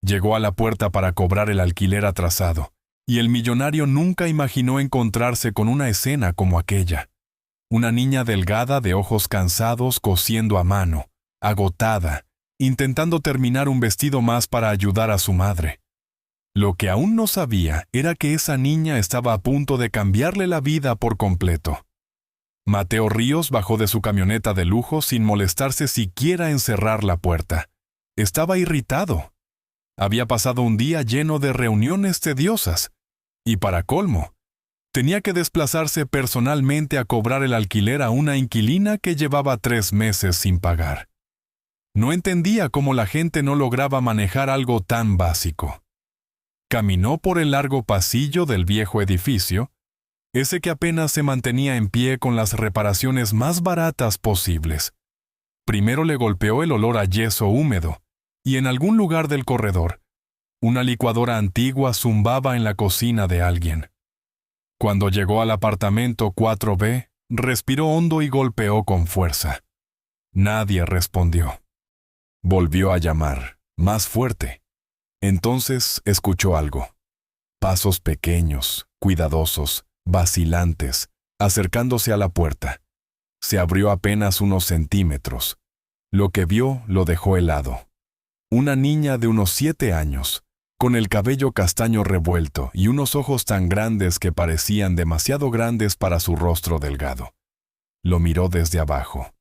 Llegó a la puerta para cobrar el alquiler atrasado, y el millonario nunca imaginó encontrarse con una escena como aquella. Una niña delgada de ojos cansados cosiendo a mano, agotada, intentando terminar un vestido más para ayudar a su madre. Lo que aún no sabía era que esa niña estaba a punto de cambiarle la vida por completo. Mateo Ríos bajó de su camioneta de lujo sin molestarse siquiera en cerrar la puerta. Estaba irritado. Había pasado un día lleno de reuniones tediosas. Y para colmo, tenía que desplazarse personalmente a cobrar el alquiler a una inquilina que llevaba 3 meses sin pagar. No entendía cómo la gente no lograba manejar algo tan básico. Caminó por el largo pasillo del viejo edificio, ese que apenas se mantenía en pie con las reparaciones más baratas posibles. Primero le golpeó el olor a yeso húmedo, y en algún lugar del corredor, una licuadora antigua zumbaba en la cocina de alguien. Cuando llegó al apartamento 4B, respiró hondo y golpeó con fuerza. Nadie respondió. Volvió a llamar, más fuerte. Entonces escuchó algo. Pasos pequeños, cuidadosos, vacilantes, acercándose a la puerta. Se abrió apenas unos centímetros. Lo que vio lo dejó helado. Una niña de unos 7 años, con el cabello castaño revuelto y unos ojos tan grandes que parecían demasiado grandes para su rostro delgado. Lo miró desde abajo.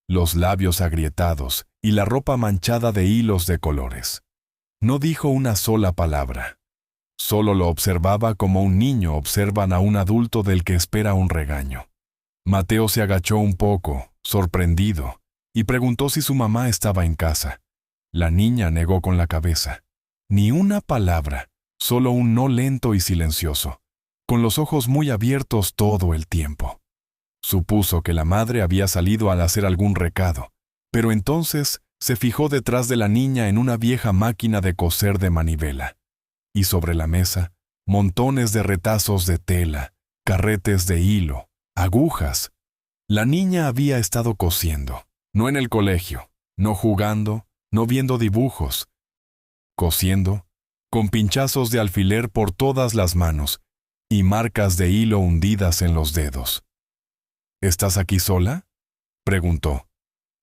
Los labios agrietados y la ropa manchada de hilos de colores. No dijo una sola palabra. Solo lo observaba como un niño observan a un adulto del que espera un regaño. Mateo se agachó un poco, sorprendido, y preguntó si su mamá estaba en casa. La niña negó con la cabeza. Ni una palabra, solo un no lento y silencioso, con los ojos muy abiertos todo el tiempo. Supuso que la madre había salido al hacer algún recado, pero entonces se fijó detrás de la niña en una vieja máquina de coser de manivela. Y sobre la mesa, montones de retazos de tela, carretes de hilo, agujas. La niña había estado cosiendo, no en el colegio, no jugando, no viendo dibujos. Cosiendo, con pinchazos de alfiler por todas las manos y marcas de hilo hundidas en los dedos. ¿Estás aquí sola?, preguntó,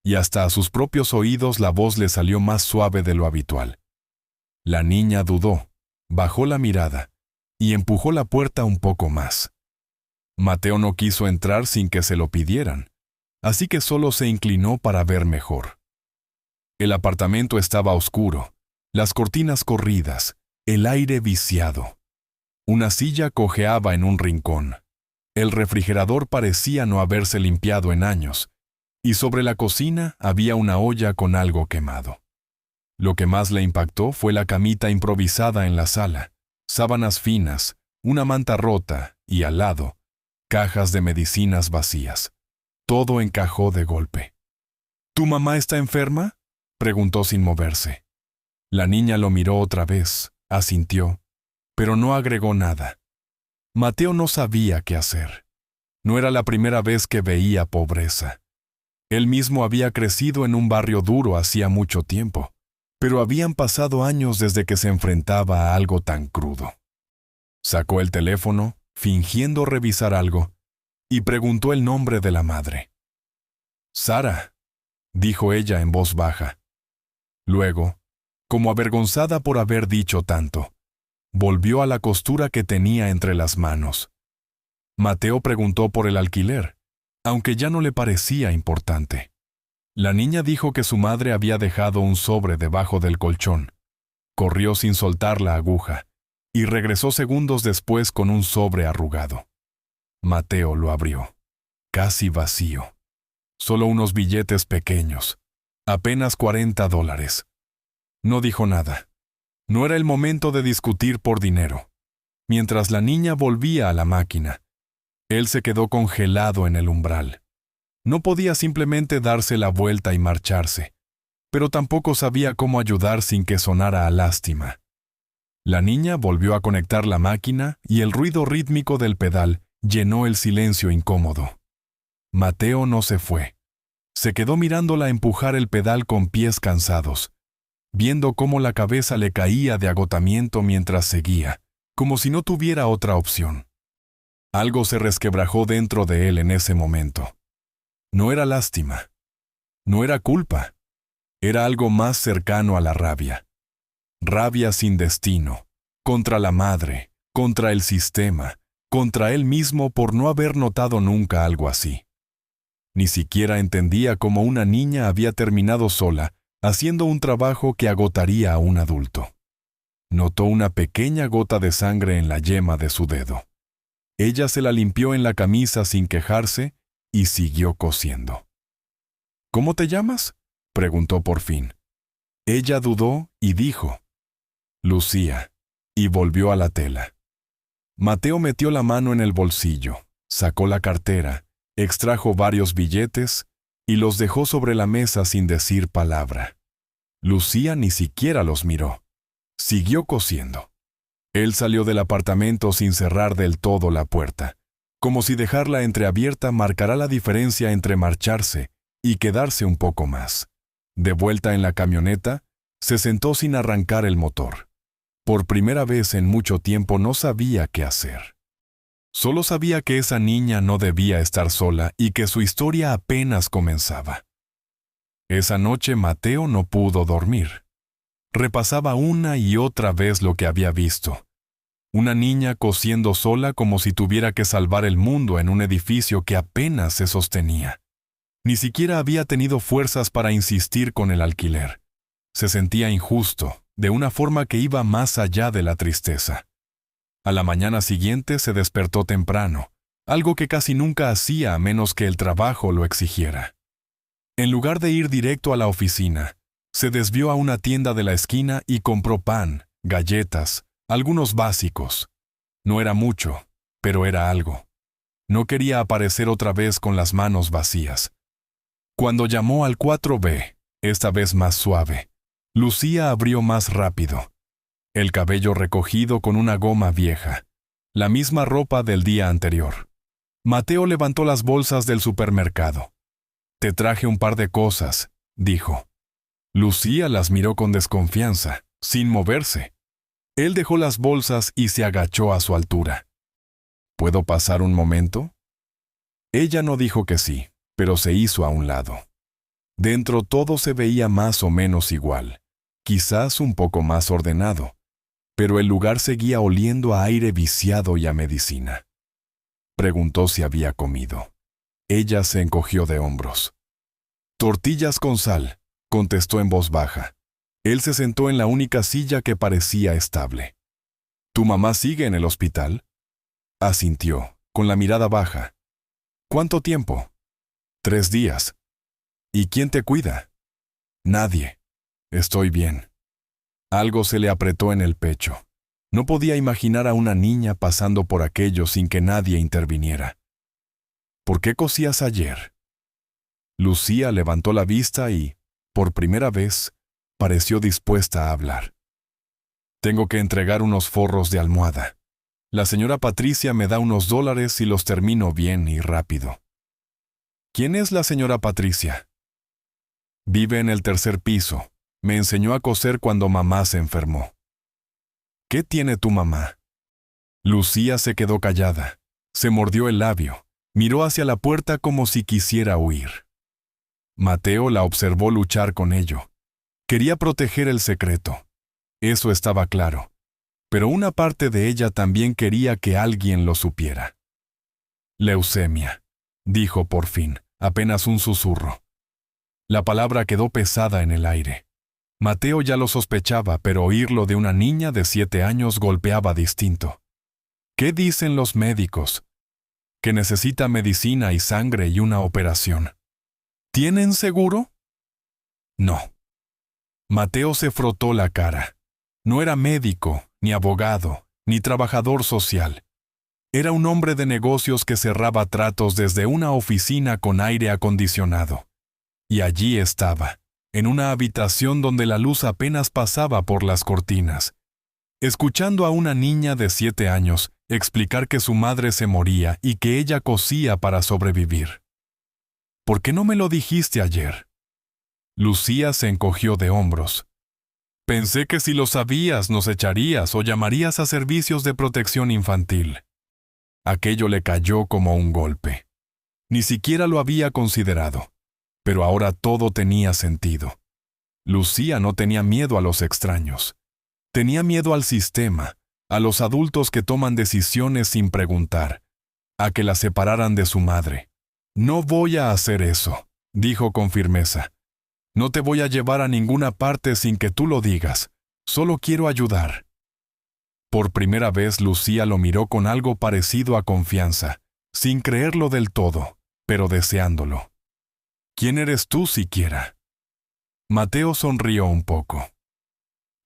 y hasta a sus propios oídos la voz le salió más suave de lo habitual. La niña dudó, bajó la mirada y empujó la puerta un poco más. Mateo no quiso entrar sin que se lo pidieran, así que solo se inclinó para ver mejor. El apartamento estaba oscuro, las cortinas corridas, el aire viciado. Una silla cojeaba en un rincón. El refrigerador parecía no haberse limpiado en años, y sobre la cocina había una olla con algo quemado. Lo que más le impactó fue la camita improvisada en la sala, sábanas finas, una manta rota y, al lado, cajas de medicinas vacías. Todo encajó de golpe. ¿Tu mamá está enferma?, preguntó sin moverse. La niña lo miró otra vez, asintió, pero no agregó nada. Mateo no sabía qué hacer. No era la primera vez que veía pobreza. Él mismo había crecido en un barrio duro hacía mucho tiempo, pero habían pasado años desde que se enfrentaba a algo tan crudo. Sacó el teléfono, fingiendo revisar algo, y preguntó el nombre de la madre. «Sara», dijo ella en voz baja. Luego, como avergonzada por haber dicho tanto, volvió a la costura que tenía entre las manos. Mateo preguntó por el alquiler, aunque ya no le parecía importante. La niña dijo que su madre había dejado un sobre debajo del colchón. Corrió sin soltar la aguja, y regresó segundos después con un sobre arrugado. Mateo lo abrió, casi vacío. Solo unos billetes pequeños, apenas $40. No dijo nada. No era el momento de discutir por dinero. Mientras la niña volvía a la máquina, él se quedó congelado en el umbral. No podía simplemente darse la vuelta y marcharse, pero tampoco sabía cómo ayudar sin que sonara a lástima. La niña volvió a conectar la máquina y el ruido rítmico del pedal llenó el silencio incómodo. Mateo no se fue. Se quedó mirándola empujar el pedal con pies cansados. viendo cómo la cabeza le caía de agotamiento mientras seguía, como si no tuviera otra opción. Algo se resquebrajó dentro de él en ese momento. No era lástima. No era culpa. Era algo más cercano a la rabia. Rabia sin destino, contra la madre, contra el sistema, contra él mismo por no haber notado nunca algo así. Ni siquiera entendía cómo una niña había terminado sola, haciendo un trabajo que agotaría a un adulto. Notó una pequeña gota de sangre en la yema de su dedo. Ella se la limpió en la camisa sin quejarse y siguió cosiendo. «¿Cómo te llamas?», preguntó por fin. Ella dudó y dijo, «Lucía», y volvió a la tela. Mateo metió la mano en el bolsillo, sacó la cartera, extrajo varios billetes y los dejó sobre la mesa sin decir palabra. Lucía ni siquiera los miró. Siguió cosiendo. Él salió del apartamento sin cerrar del todo la puerta, como si dejarla entreabierta marcará la diferencia entre marcharse y quedarse un poco más. De vuelta en la camioneta, se sentó sin arrancar el motor. Por primera vez en mucho tiempo no sabía qué hacer. Solo sabía que esa niña no debía estar sola y que su historia apenas comenzaba. Esa noche Mateo no pudo dormir. Repasaba una y otra vez lo que había visto. Una niña cosiendo sola como si tuviera que salvar el mundo en un edificio que apenas se sostenía. Ni siquiera había tenido fuerzas para insistir con el alquiler. Se sentía injusto, de una forma que iba más allá de la tristeza. A la mañana siguiente se despertó temprano, algo que casi nunca hacía a menos que el trabajo lo exigiera. En lugar de ir directo a la oficina, se desvió a una tienda de la esquina y compró pan, galletas, algunos básicos. No era mucho, pero era algo. No quería aparecer otra vez con las manos vacías. Cuando llamó al 4B, esta vez más suave, Lucía abrió más rápido. El cabello recogido con una goma vieja, la misma ropa del día anterior. Mateo levantó las bolsas del supermercado. «Te traje un par de cosas», dijo. Lucía las miró con desconfianza, sin moverse. Él dejó las bolsas y se agachó a su altura. «¿Puedo pasar un momento?». Ella no dijo que sí, pero se hizo a un lado. Dentro todo se veía más o menos igual, quizás un poco más ordenado, pero el lugar seguía oliendo a aire viciado y a medicina. Preguntó si había comido. Ella se encogió de hombros. «Tortillas con sal», contestó en voz baja. Él se sentó en la única silla que parecía estable. «¿Tu mamá sigue en el hospital?». Asintió, con la mirada baja. «¿Cuánto tiempo?». «3 días». «¿Y quién te cuida?». «Nadie. Estoy bien». Algo se le apretó en el pecho. No podía imaginar a una niña pasando por aquello sin que nadie interviniera. «¿Por qué cosías ayer?». Lucía levantó la vista y, por primera vez, pareció dispuesta a hablar. «Tengo que entregar unos forros de almohada. La señora Patricia me da unos $, y los termino bien y rápido». «¿Quién es la señora Patricia?». «Vive en el 3er piso. Me enseñó a coser cuando mamá se enfermó». «¿Qué tiene tu mamá?». Lucía se quedó callada. Se mordió el labio. Miró hacia la puerta como si quisiera huir. Mateo la observó luchar con ello. Quería proteger el secreto. Eso estaba claro. Pero una parte de ella también quería que alguien lo supiera. «Leucemia», dijo por fin, apenas un susurro. La palabra quedó pesada en el aire. Mateo ya lo sospechaba, pero oírlo de una niña de 7 años golpeaba distinto. «¿Qué dicen los médicos?». «Que necesita medicina y sangre y una operación». «¿Tienen seguro?». «No». Mateo se frotó la cara. No era médico, ni abogado, ni trabajador social. Era un hombre de negocios que cerraba tratos desde una oficina con aire acondicionado. Y allí estaba, en una habitación donde la luz apenas pasaba por las cortinas, escuchando a una niña de 7 años explicar que su madre se moría y que ella cosía para sobrevivir. «¿Por qué no me lo dijiste ayer?». Lucía se encogió de hombros. Pensé que si lo sabías nos echarías o llamarías a servicios de protección infantil. Aquello le cayó como un golpe. Ni siquiera lo había considerado, pero ahora todo tenía sentido. Lucía no tenía miedo a los extraños. Tenía miedo al sistema, a los adultos que toman decisiones sin preguntar, a que la separaran de su madre. No voy a hacer eso, dijo con firmeza. No te voy a llevar a ninguna parte sin que tú lo digas. Solo quiero ayudar. Por primera vez Lucía lo miró con algo parecido a confianza, sin creerlo del todo, pero deseándolo. ¿Quién eres tú siquiera? Mateo sonrió un poco.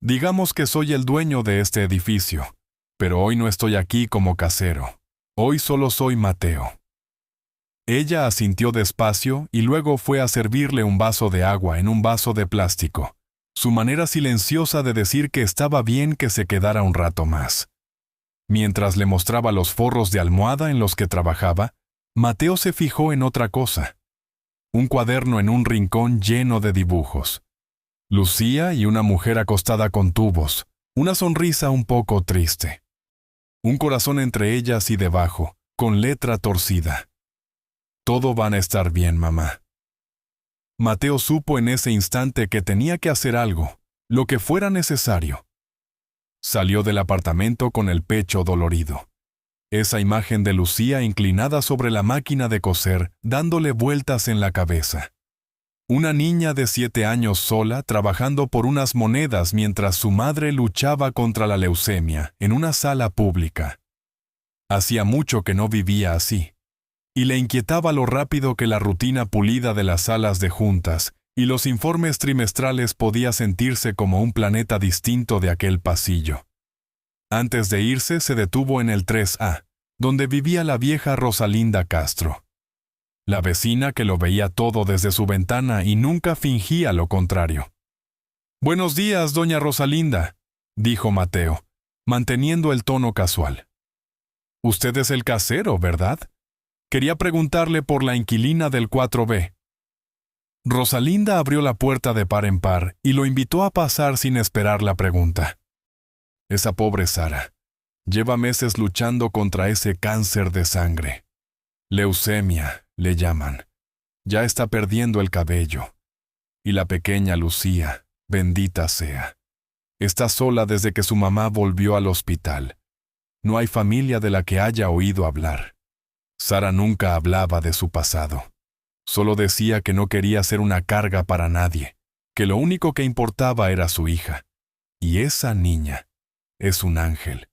Digamos que soy el dueño de este edificio, pero hoy no estoy aquí como casero. Hoy solo soy Mateo. Ella asintió despacio y luego fue a servirle un vaso de agua en un vaso de plástico, su manera silenciosa de decir que estaba bien que se quedara un rato más. Mientras le mostraba los forros de almohada en los que trabajaba, Mateo se fijó en otra cosa. Un cuaderno en un rincón lleno de dibujos. Lucía y una mujer acostada con tubos, una sonrisa un poco triste. Un corazón entre ellas y debajo, con letra torcida. Todo van a estar bien, mamá. Mateo supo en ese instante que tenía que hacer algo, lo que fuera necesario. Salió del apartamento con el pecho dolorido. Esa imagen de Lucía inclinada sobre la máquina de coser, dándole vueltas en la cabeza. Una niña de 7 años sola trabajando por unas monedas mientras su madre luchaba contra la leucemia en una sala pública. Hacía mucho que no vivía así. Y le inquietaba lo rápido que la rutina pulida de las salas de juntas y los informes trimestrales podía sentirse como un planeta distinto de aquel pasillo. Antes de irse se detuvo en el 3A, donde vivía la vieja Rosalinda Castro. La vecina que lo veía todo desde su ventana y nunca fingía lo contrario. «Buenos días, doña Rosalinda», dijo Mateo, manteniendo el tono casual. «Usted es el casero, ¿verdad? Quería preguntarle por la inquilina del 4B. Rosalinda abrió la puerta de par en par y lo invitó a pasar sin esperar la pregunta. Esa pobre Sara. Lleva meses luchando contra ese cáncer de sangre. Leucemia, le llaman. Ya está perdiendo el cabello. Y la pequeña Lucía, bendita sea. Está sola desde que su mamá volvió al hospital. No hay familia de la que haya oído hablar. Sara nunca hablaba de su pasado. Solo decía que no quería ser una carga para nadie, que lo único que importaba era su hija. Y esa niña es un ángel.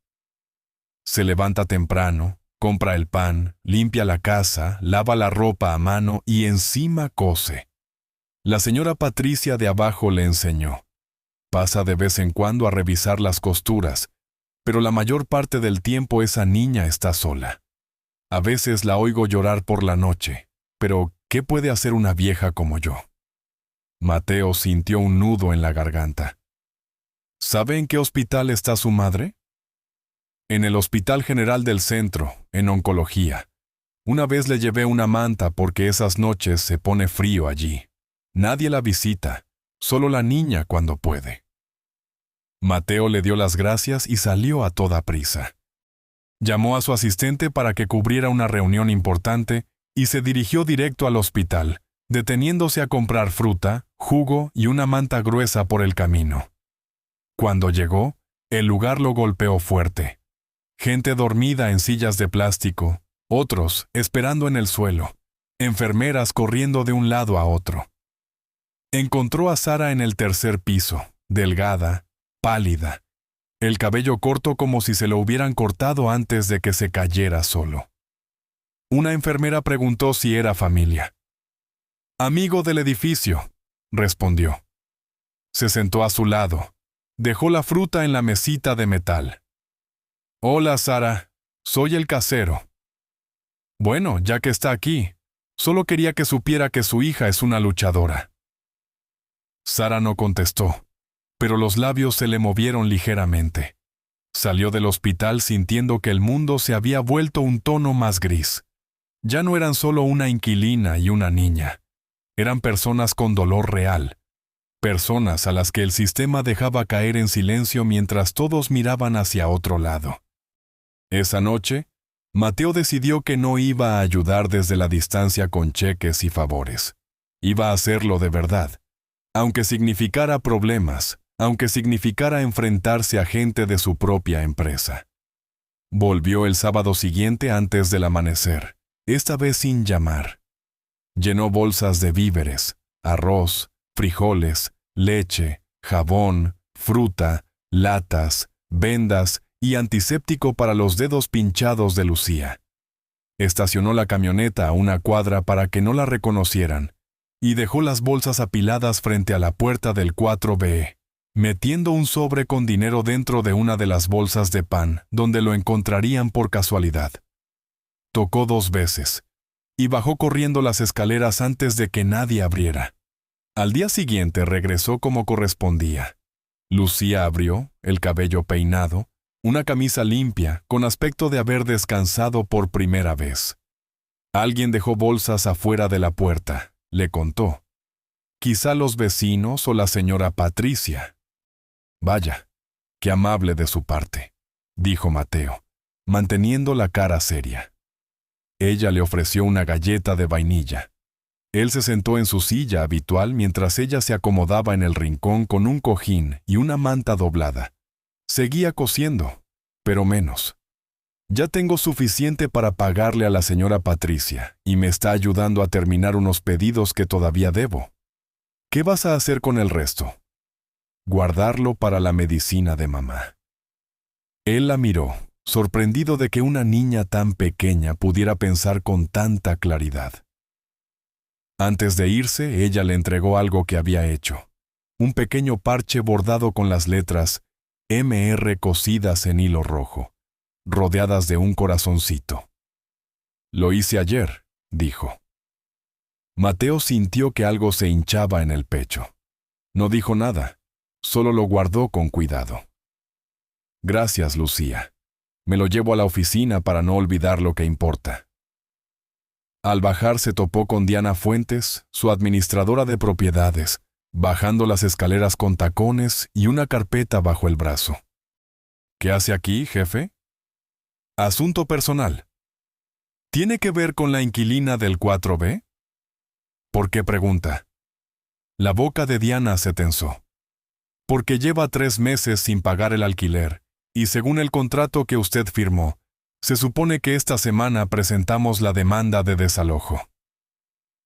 Se levanta temprano, compra el pan, limpia la casa, lava la ropa a mano y encima cose. La señora Patricia de abajo le enseñó. Pasa de vez en cuando a revisar las costuras, pero la mayor parte del tiempo esa niña está sola. A veces la oigo llorar por la noche, pero ¿qué puede hacer una vieja como yo? Mateo sintió un nudo en la garganta. ¿Sabe en qué hospital está su madre? En el Hospital General del Centro, en oncología. Una vez le llevé una manta porque esas noches se pone frío allí. Nadie la visita, solo la niña cuando puede. Mateo le dio las gracias y salió a toda prisa. Llamó a su asistente para que cubriera una reunión importante y se dirigió directo al hospital, deteniéndose a comprar fruta, jugo y una manta gruesa por el camino. Cuando llegó, el lugar lo golpeó fuerte. Gente dormida en sillas de plástico, otros esperando en el suelo, enfermeras corriendo de un lado a otro. Encontró a Sara en el tercer piso, delgada, pálida, el cabello corto como si se lo hubieran cortado antes de que se cayera solo. Una enfermera preguntó si era familia. «Amigo del edificio», respondió. Se sentó a su lado. Dejó la fruta en la mesita de metal. «Hola, Sara. Soy el casero». «Bueno, ya que está aquí, solo quería que supiera que su hija es una luchadora». Sara no contestó, pero los labios se le movieron ligeramente. Salió del hospital sintiendo que el mundo se había vuelto un tono más gris. Ya no eran solo una inquilina y una niña. Eran personas con dolor real. personas a las que el sistema dejaba caer en silencio mientras todos miraban hacia otro lado. Esa noche, Mateo decidió que no iba a ayudar desde la distancia con cheques y favores. Iba a hacerlo de verdad, aunque significara problemas, aunque significara enfrentarse a gente de su propia empresa. Volvió el sábado siguiente antes del amanecer, esta vez sin llamar. Llenó bolsas de víveres, arroz, frijoles, leche, jabón, fruta, latas, vendas y antiséptico para los dedos pinchados de Lucía. Estacionó la camioneta a una cuadra para que no la reconocieran y dejó las bolsas apiladas frente a la puerta del 4B, metiendo un sobre con dinero dentro de una de las bolsas de pan donde lo encontrarían por casualidad. Tocó 2 veces y bajó corriendo las escaleras antes de que nadie abriera. Al día siguiente regresó como correspondía. Lucía abrió, el cabello peinado, una camisa limpia, con aspecto de haber descansado por primera vez. Alguien dejó bolsas afuera de la puerta, le contó. Quizá los vecinos o la señora Patricia. Vaya, qué amable de su parte, dijo Mateo, manteniendo la cara seria. Ella le ofreció una galleta de vainilla. Él se sentó en su silla habitual mientras ella se acomodaba en el rincón con un cojín y una manta doblada. Seguía cosiendo, pero menos. Ya tengo suficiente para pagarle a la señora Patricia y me está ayudando a terminar unos pedidos que todavía debo. ¿Qué vas a hacer con el resto? Guardarlo para la medicina de mamá. Él la miró, sorprendido de que una niña tan pequeña pudiera pensar con tanta claridad. Antes de irse, ella le entregó algo que había hecho. Un pequeño parche bordado con las letras MR cosidas en hilo rojo, rodeadas de un corazoncito. Lo hice ayer, dijo. Mateo sintió que algo se hinchaba en el pecho. No dijo nada, solo lo guardó con cuidado. Gracias, Lucía. Me lo llevo a la oficina para no olvidar lo que importa. Al bajar se topó con Diana Fuentes, su administradora de propiedades, bajando las escaleras con tacones y una carpeta bajo el brazo. ¿Qué hace aquí, jefe? Asunto personal. ¿Tiene que ver con la inquilina del 4B? ¿Por qué pregunta? La boca de Diana se tensó. Porque lleva 3 meses sin pagar el alquiler, y según el contrato que usted firmó, se supone que esta semana presentamos la demanda de desalojo.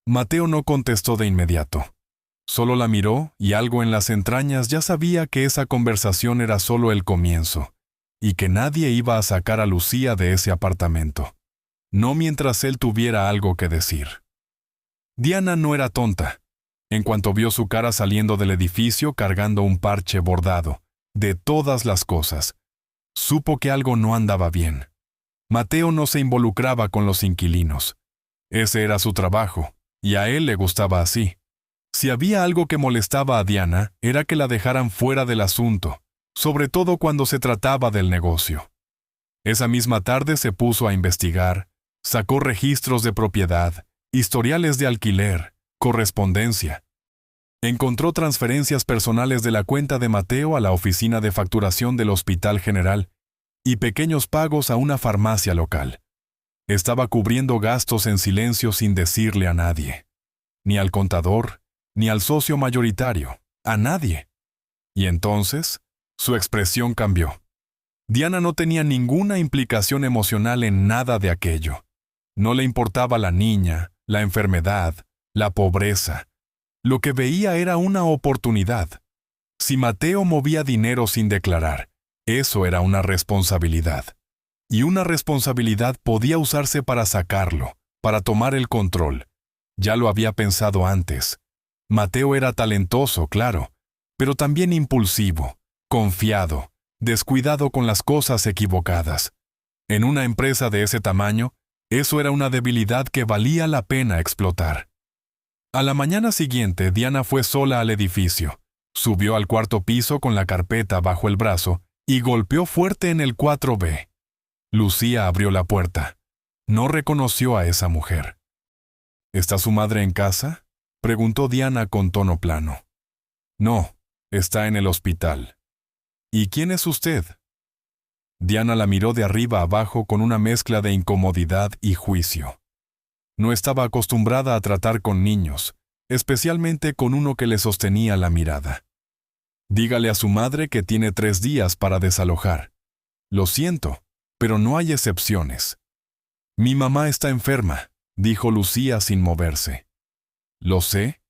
Mateo no contestó de inmediato. Solo la miró y algo en las entrañas ya sabía que esa conversación era solo el comienzo, y que nadie iba a sacar a Lucía de ese apartamento. No mientras él tuviera algo que decir. Diana no era tonta. En cuanto vio su cara saliendo del edificio cargando un parche bordado, de todas las cosas, supo que algo no andaba bien. Mateo no se involucraba con los inquilinos. Ese era su trabajo, y a él le gustaba así. Si había algo que molestaba a Diana, era que la dejaran fuera del asunto, sobre todo cuando se trataba del negocio. Esa misma tarde se puso a investigar, sacó registros de propiedad, historiales de alquiler, correspondencia. Encontró transferencias personales de la cuenta de Mateo a la oficina de facturación del Hospital General y pequeños pagos a una farmacia local. Estaba cubriendo gastos en silencio sin decirle a nadie. Ni al contador, ni al socio mayoritario, a nadie. Y entonces, su expresión cambió. Diana no tenía ninguna implicación emocional en nada de aquello. No le importaba la niña, la enfermedad, la pobreza. Lo que veía era una oportunidad. Si Mateo movía dinero sin declarar, eso era una responsabilidad. Y una responsabilidad podía usarse para sacarlo, para tomar el control. Ya lo había pensado antes. Mateo era talentoso, claro, pero también impulsivo, confiado, descuidado con las cosas equivocadas. En una empresa de ese tamaño, eso era una debilidad que valía la pena explotar. A la mañana siguiente, Diana fue sola al edificio, subió al 4º piso con la carpeta bajo el brazo y golpeó fuerte en el 4B. Lucía abrió la puerta. No reconoció a esa mujer. ¿Está su madre en casa?, preguntó Diana con tono plano. No, está en el hospital. ¿Y quién es usted? Diana la miró de arriba abajo con una mezcla de incomodidad y juicio. No estaba acostumbrada a tratar con niños, especialmente con uno que le sostenía la mirada. Dígale a su madre que tiene 3 días para desalojar. Lo siento, pero no hay excepciones. Mi mamá está enferma, dijo Lucía sin moverse. Lo sé,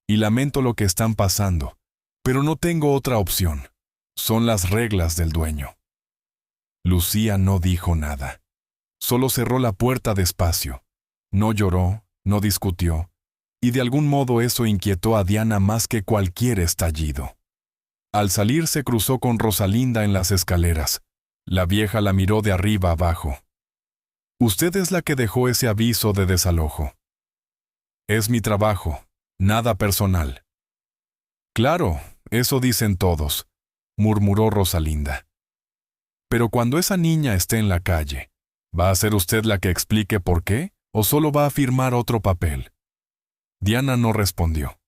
y lamento lo que están pasando, pero no tengo otra opción. Son las reglas del dueño. Lucía no dijo nada. Solo cerró la puerta despacio. No lloró, no discutió, y de algún modo eso inquietó a Diana más que cualquier estallido. Al salir se cruzó con Rosalinda en las escaleras. La vieja la miró de arriba abajo. Usted es la que dejó ese aviso de desalojo. Es mi trabajo, nada personal. Claro, eso dicen todos, murmuró Rosalinda. Pero cuando esa niña esté en la calle, ¿va a ser usted la que explique por qué o solo va a firmar otro papel? Diana no respondió.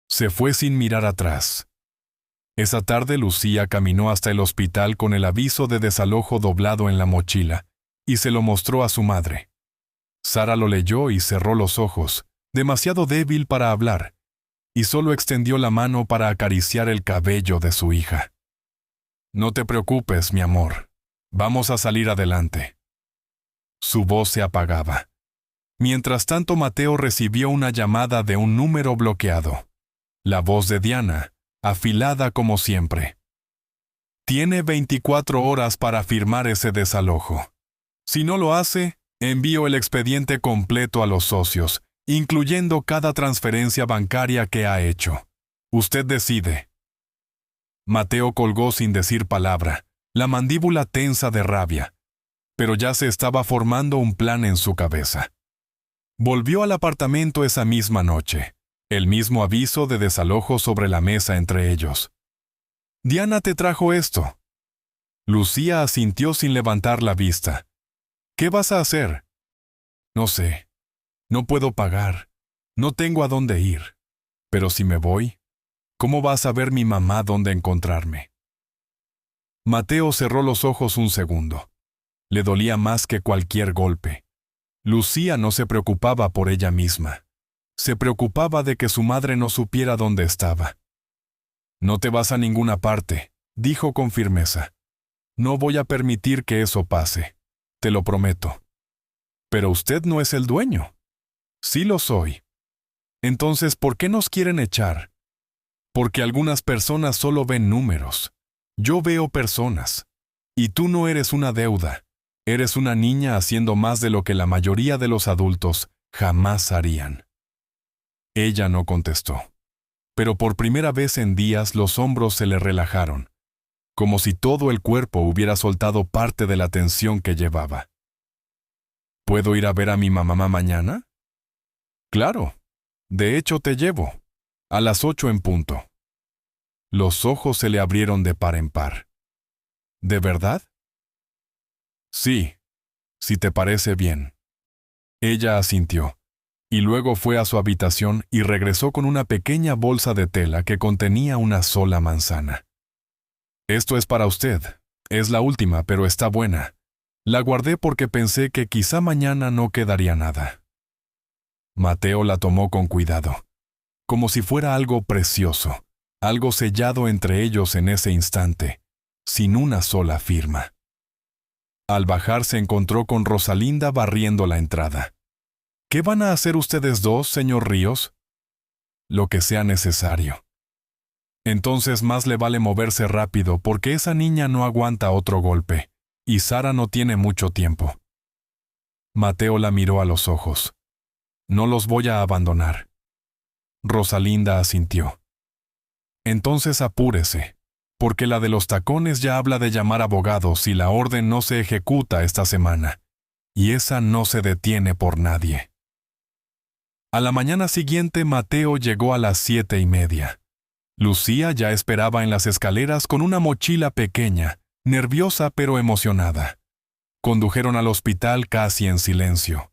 Se fue sin mirar atrás. Esa tarde Lucía caminó hasta el hospital con el aviso de desalojo doblado en la mochila y se lo mostró a su madre. Sara lo leyó y cerró los ojos, demasiado débil para hablar, y solo extendió la mano para acariciar el cabello de su hija. No te preocupes, mi amor. Vamos a salir adelante. Su voz se apagaba. Mientras tanto, Mateo recibió una llamada de un número bloqueado. La voz de Diana, afilada como siempre. Tiene 24 horas para firmar ese desalojo. Si no lo hace, envío el expediente completo a los socios, incluyendo cada transferencia bancaria que ha hecho. Usted decide. Mateo colgó sin decir palabra, la mandíbula tensa de rabia, pero ya se estaba formando un plan en su cabeza. Volvió al apartamento esa misma noche, el mismo aviso de desalojo sobre la mesa entre ellos. Diana te trajo esto. Lucía asintió sin levantar la vista. ¿Qué vas a hacer? No sé. No puedo pagar. No tengo a dónde ir. Pero si me voy, ¿cómo va a saber mi mamá dónde encontrarme? Mateo cerró los ojos un segundo. Le dolía más que cualquier golpe. Lucía no se preocupaba por ella misma. Se preocupaba de que su madre no supiera dónde estaba. No te vas a ninguna parte, dijo con firmeza. No voy a permitir que eso pase. Te lo prometo. Pero usted no es el dueño. Sí lo soy. Entonces, ¿por qué nos quieren echar? Porque algunas personas solo ven números. Yo veo personas. Y tú no eres una deuda. Eres una niña haciendo más de lo que la mayoría de los adultos jamás harían. Ella no contestó. Pero por primera vez en días los hombros se le relajaron, como si todo el cuerpo hubiera soltado parte de la tensión que llevaba. ¿Puedo ir a ver a mi mamá mañana? Claro. De hecho, te llevo. A las 8 en punto. Los ojos se le abrieron de par en par. ¿De verdad? Sí, si te parece bien. Ella asintió, y luego fue a su habitación y regresó con una pequeña bolsa de tela que contenía una sola manzana. Esto es para usted. Es la última, pero está buena. La guardé porque pensé que quizá mañana no quedaría nada. Mateo la tomó con cuidado, como si fuera algo precioso, algo sellado entre ellos en ese instante, sin una sola firma. Al bajar se encontró con Rosalinda barriendo la entrada. ¿Qué van a hacer ustedes dos, señor Ríos? Lo que sea necesario. Entonces más le vale moverse rápido porque esa niña no aguanta otro golpe, y Sara no tiene mucho tiempo. Mateo la miró a los ojos. No los voy a abandonar. Rosalinda asintió. Entonces apúrese, porque la de los tacones ya habla de llamar abogados si la orden no se ejecuta esta semana, y esa no se detiene por nadie. A la mañana siguiente Mateo llegó a las 7:30. Lucía ya esperaba en las escaleras con una mochila pequeña, nerviosa pero emocionada. Condujeron al hospital casi en silencio.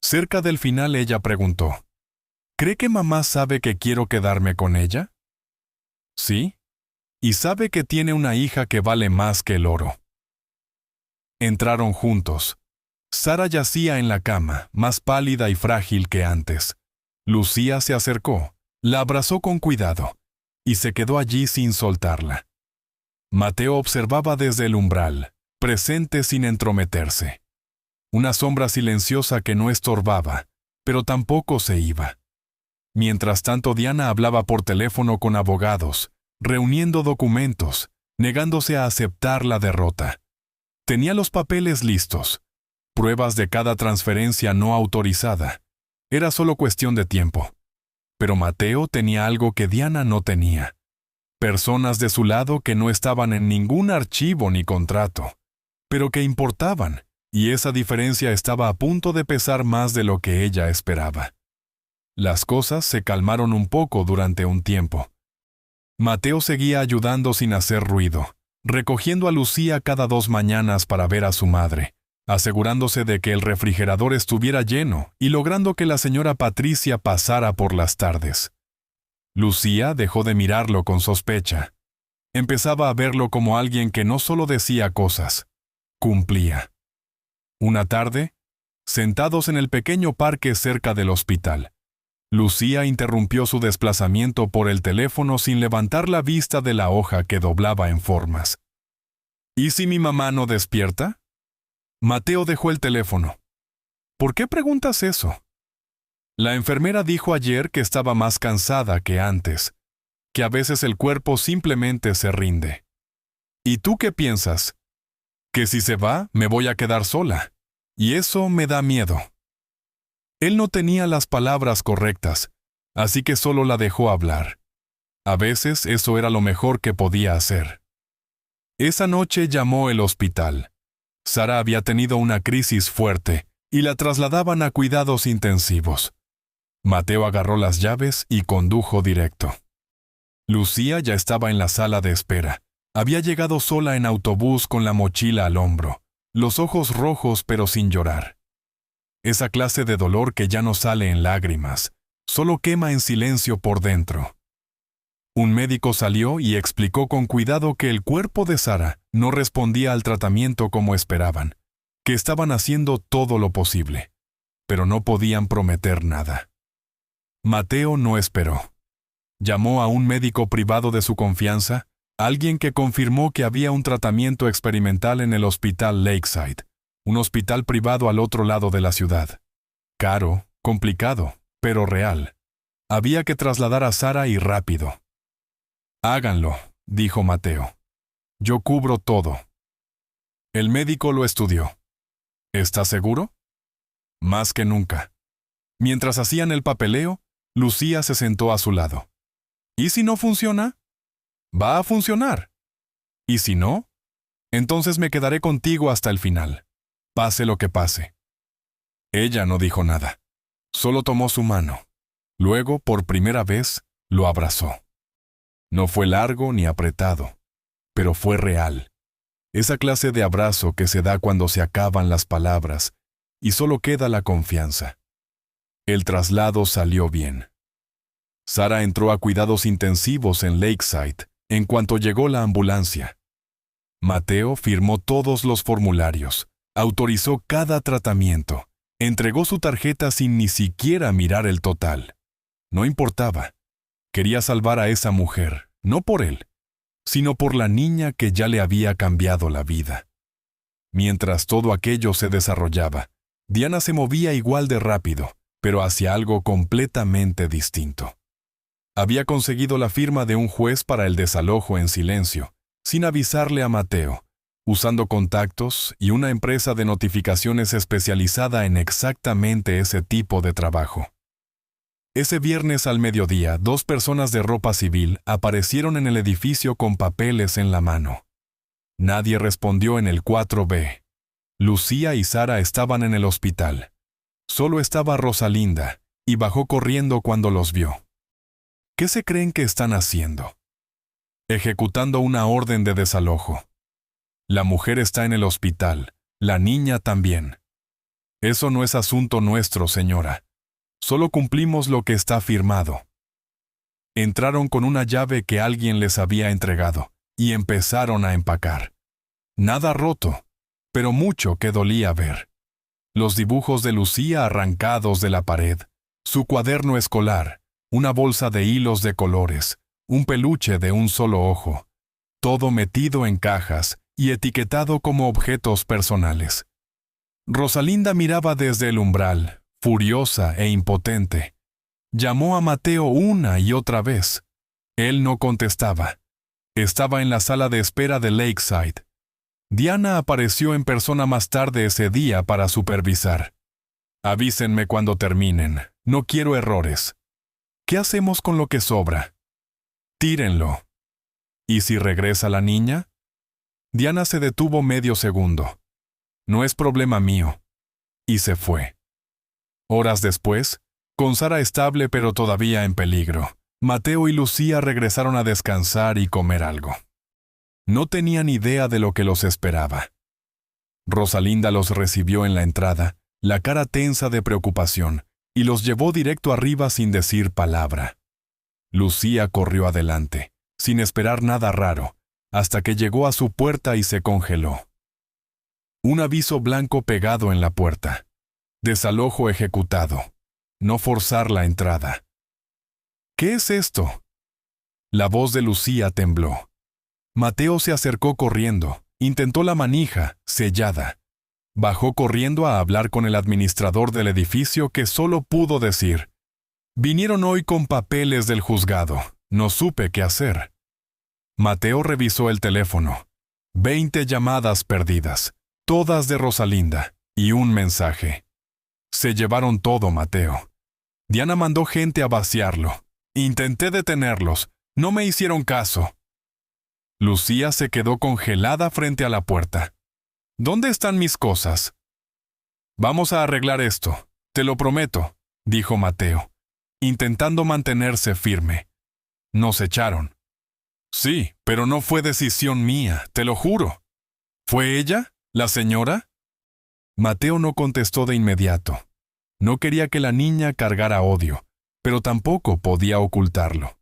Cerca del final ella preguntó, ¿cree que mamá sabe que quiero quedarme con ella? ¿Sí? Y sabe que tiene una hija que vale más que el oro. Entraron juntos. Sara yacía en la cama, más pálida y frágil que antes. Lucía se acercó, la abrazó con cuidado, y se quedó allí sin soltarla. Mateo observaba desde el umbral, presente sin entrometerse. Una sombra silenciosa que no estorbaba, pero tampoco se iba. Mientras tanto, Diana hablaba por teléfono con abogados, reuniendo documentos, negándose a aceptar la derrota. Tenía los papeles listos, pruebas de cada transferencia no autorizada. Era solo cuestión de tiempo. Pero Mateo tenía algo que Diana no tenía. Personas de su lado que no estaban en ningún archivo ni contrato, pero que importaban, y esa diferencia estaba a punto de pesar más de lo que ella esperaba. Las cosas se calmaron un poco durante un tiempo. Mateo seguía ayudando sin hacer ruido, recogiendo a Lucía cada 2 mañanas para ver a su madre, asegurándose de que el refrigerador estuviera lleno y logrando que la señora Patricia pasara por las tardes. Lucía dejó de mirarlo con sospecha. Empezaba a verlo como alguien que no solo decía cosas, cumplía. Una tarde, sentados en el pequeño parque cerca del hospital, Lucía interrumpió su desplazamiento por el teléfono sin levantar la vista de la hoja que doblaba en formas. ¿Y si mi mamá no despierta? Mateo dejó el teléfono. ¿Por qué preguntas eso? La enfermera dijo ayer que estaba más cansada que antes, que a veces el cuerpo simplemente se rinde. ¿Y tú qué piensas? Que si se va, me voy a quedar sola. Y eso me da miedo. Él no tenía las palabras correctas, así que solo la dejó hablar. A veces eso era lo mejor que podía hacer. Esa noche llamó el hospital. Sara había tenido una crisis fuerte y la trasladaban a cuidados intensivos. Mateo agarró las llaves y condujo directo. Lucía ya estaba en la sala de espera. Había llegado sola en autobús con la mochila al hombro, los ojos rojos pero sin llorar. Esa clase de dolor que ya no sale en lágrimas, solo quema en silencio por dentro. Un médico salió y explicó con cuidado que el cuerpo de Sara no respondía al tratamiento como esperaban, que estaban haciendo todo lo posible, pero no podían prometer nada. Mateo no esperó. Llamó a un médico privado de su confianza, alguien que confirmó que había un tratamiento experimental en el Hospital Lakeside, un hospital privado al otro lado de la ciudad. Caro, complicado, pero real. Había que trasladar a Sara y rápido. Háganlo, dijo Mateo. Yo cubro todo. El médico lo estudió. ¿Estás seguro? Más que nunca. Mientras hacían el papeleo, Lucía se sentó a su lado. ¿Y si no funciona? Va a funcionar. ¿Y si no? Entonces me quedaré contigo hasta el final, pase lo que pase. Ella no dijo nada. Solo tomó su mano. Luego, por primera vez, lo abrazó. No fue largo ni apretado, pero fue real. Esa clase de abrazo que se da cuando se acaban las palabras y solo queda la confianza. El traslado salió bien. Sara entró a cuidados intensivos en Lakeside en cuanto llegó la ambulancia. Mateo firmó todos los formularios, autorizó cada tratamiento, entregó su tarjeta sin ni siquiera mirar el total. No importaba. Quería salvar a esa mujer, no por él, sino por la niña que ya le había cambiado la vida. Mientras todo aquello se desarrollaba, Diana se movía igual de rápido, pero hacia algo completamente distinto. Había conseguido la firma de un juez para el desalojo en silencio, sin avisarle a Mateo, usando contactos y una empresa de notificaciones especializada en exactamente ese tipo de trabajo. Ese viernes al mediodía, 2 personas de ropa civil aparecieron en el edificio con papeles en la mano. Nadie respondió en el 4B. Lucía y Sara estaban en el hospital. Solo estaba Rosalinda, y bajó corriendo cuando los vio. ¿Qué se creen que están haciendo? Ejecutando una orden de desalojo. La mujer está en el hospital, la niña también. Eso no es asunto nuestro, señora. Solo cumplimos lo que está firmado. Entraron con una llave que alguien les había entregado y empezaron a empacar. Nada roto, pero mucho que dolía ver. Los dibujos de Lucía arrancados de la pared, su cuaderno escolar, una bolsa de hilos de colores, un peluche de un solo ojo, todo metido en cajas y etiquetado como objetos personales. Rosalinda miraba desde el umbral, furiosa e impotente. Llamó a Mateo una y otra vez. Él no contestaba. Estaba en la sala de espera de Lakeside. Diana apareció en persona más tarde ese día para supervisar. Avísenme cuando terminen. No quiero errores. ¿Qué hacemos con lo que sobra? Tírenlo. ¿Y si regresa la niña? Diana se detuvo medio segundo. No es problema mío. Y se fue. Horas después, con Sara estable pero todavía en peligro, Mateo y Lucía regresaron a descansar y comer algo. No tenían idea de lo que los esperaba. Rosalinda los recibió en la entrada, la cara tensa de preocupación, y los llevó directo arriba sin decir palabra. Lucía corrió adelante, sin esperar nada raro, hasta que llegó a su puerta y se congeló. Un aviso blanco pegado en la puerta. Desalojo ejecutado. No forzar la entrada. ¿Qué es esto? La voz de Lucía tembló. Mateo se acercó corriendo, intentó la manija, sellada. Bajó corriendo a hablar con el administrador del edificio que solo pudo decir: «Vinieron hoy con papeles del juzgado. No supe qué hacer». Mateo revisó el teléfono. 20 llamadas perdidas, todas de Rosalinda, y un mensaje. Se llevaron todo, Mateo. Diana mandó gente a vaciarlo. Intenté detenerlos. No me hicieron caso. Lucía se quedó congelada frente a la puerta. ¿Dónde están mis cosas? Vamos a arreglar esto, te lo prometo, dijo Mateo, intentando mantenerse firme. Nos echaron. Sí, pero no fue decisión mía, te lo juro. ¿Fue ella, la señora? Mateo no contestó de inmediato. No quería que la niña cargara odio, pero tampoco podía ocultarlo.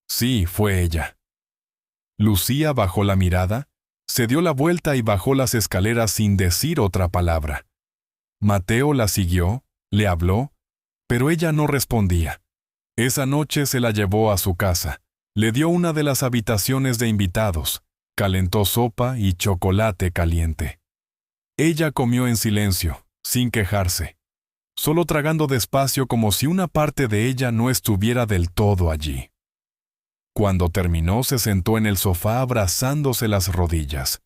Sí, fue ella. Lucía bajó la mirada, se dio la vuelta y bajó las escaleras sin decir otra palabra. Mateo la siguió, le habló, pero ella no respondía. Esa noche se la llevó a su casa, le dio una de las habitaciones de invitados, calentó sopa y chocolate caliente. Ella comió en silencio, sin quejarse, solo tragando despacio como si una parte de ella no estuviera del todo allí. Cuando terminó, se sentó en el sofá abrazándose las rodillas.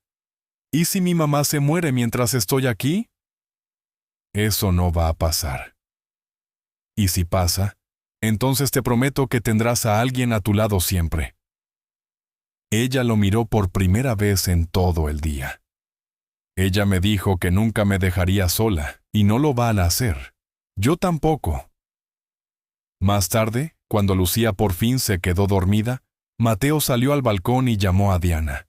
¿Y si mi mamá se muere mientras estoy aquí? Eso no va a pasar. Y si pasa, entonces te prometo que tendrás a alguien a tu lado siempre. Ella lo miró por primera vez en todo el día. Ella me dijo que nunca me dejaría sola, y no lo va a hacer. Yo tampoco. Más tarde, cuando Lucía por fin se quedó dormida, Mateo salió al balcón y llamó a Diana.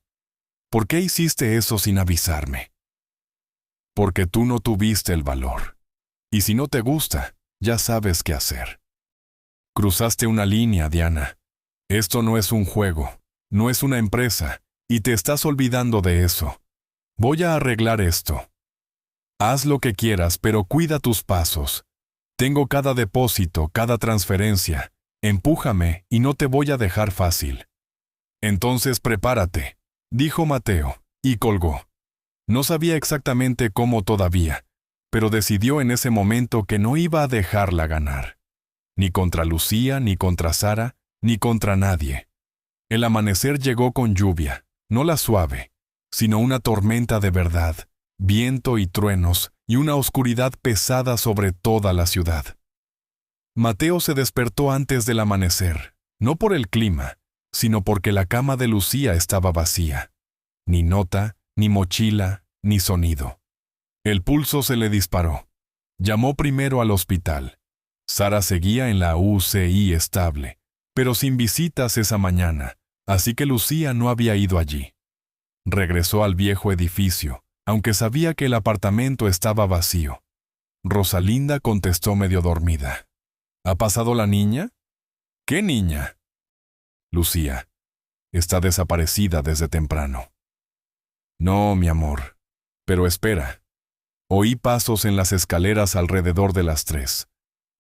¿Por qué hiciste eso sin avisarme? Porque tú no tuviste el valor. Y si no te gusta, ya sabes qué hacer. Cruzaste una línea, Diana. Esto no es un juego, no es una empresa, y te estás olvidando de eso. Voy a arreglar esto. Haz lo que quieras, pero cuida tus pasos. Tengo cada depósito, cada transferencia. Empújame y no te voy a dejar fácil. Entonces prepárate, dijo Mateo, y colgó. No sabía exactamente cómo todavía, pero decidió en ese momento que no iba a dejarla ganar. Ni contra Lucía, ni contra Sara, ni contra nadie. El amanecer llegó con lluvia, no la suave, sino una tormenta de verdad, viento y truenos, y una oscuridad pesada sobre toda la ciudad. Mateo se despertó antes del amanecer, no por el clima, sino porque la cama de Lucía estaba vacía. Ni nota, ni mochila, ni sonido. El pulso se le disparó. Llamó primero al hospital. Sara seguía en la UCI estable, pero sin visitas esa mañana, así que Lucía no había ido allí. Regresó al viejo edificio, aunque sabía que el apartamento estaba vacío. Rosalinda contestó medio dormida. ¿Ha pasado la niña? ¿Qué niña? Lucía. Está desaparecida desde temprano. No, mi amor. Pero espera. Oí pasos en las escaleras alrededor de las 3.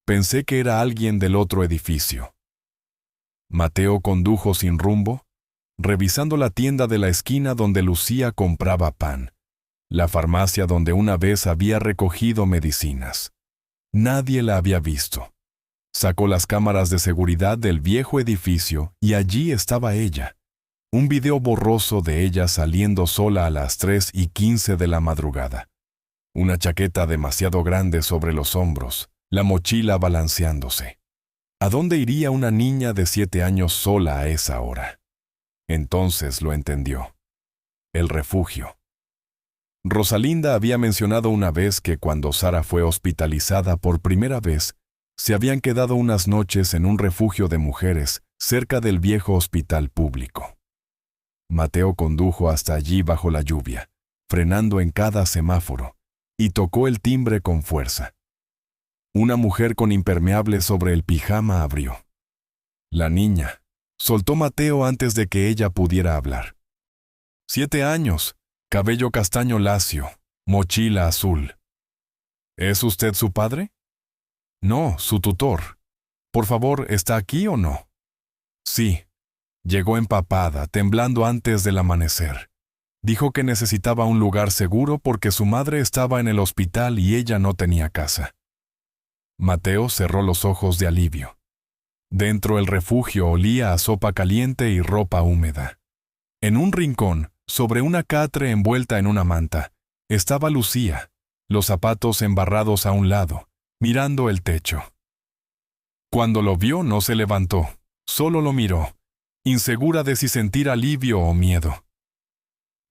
Pensé que era alguien del otro edificio. Mateo condujo sin rumbo, revisando la tienda de la esquina donde Lucía compraba pan, la farmacia donde una vez había recogido medicinas. Nadie la había visto. Sacó las cámaras de seguridad del viejo edificio y allí estaba ella. Un video borroso de ella saliendo sola a las 3:15 de la madrugada. Una chaqueta demasiado grande sobre los hombros, la mochila balanceándose. ¿A dónde iría una niña de 7 años sola a esa hora? Entonces lo entendió. El refugio. Rosalinda había mencionado una vez que cuando Sara fue hospitalizada por primera vez, se habían quedado unas noches en un refugio de mujeres cerca del viejo hospital público. Mateo condujo hasta allí bajo la lluvia, frenando en cada semáforo, y tocó el timbre con fuerza. Una mujer con impermeable sobre el pijama abrió. La niña, soltó Mateo antes de que ella pudiera hablar. 7 años, cabello castaño lacio, mochila azul. ¿Es usted su padre? No, su tutor. Por favor, ¿está aquí o no? Sí. Llegó empapada, temblando antes del amanecer. Dijo que necesitaba un lugar seguro porque su madre estaba en el hospital y ella no tenía casa. Mateo cerró los ojos de alivio. Dentro el refugio olía a sopa caliente y ropa húmeda. En un rincón, sobre una catre envuelta en una manta, estaba Lucía, los zapatos embarrados a un lado, mirando el techo. Cuando lo vio no se levantó, solo lo miró, insegura de si sentir alivio o miedo.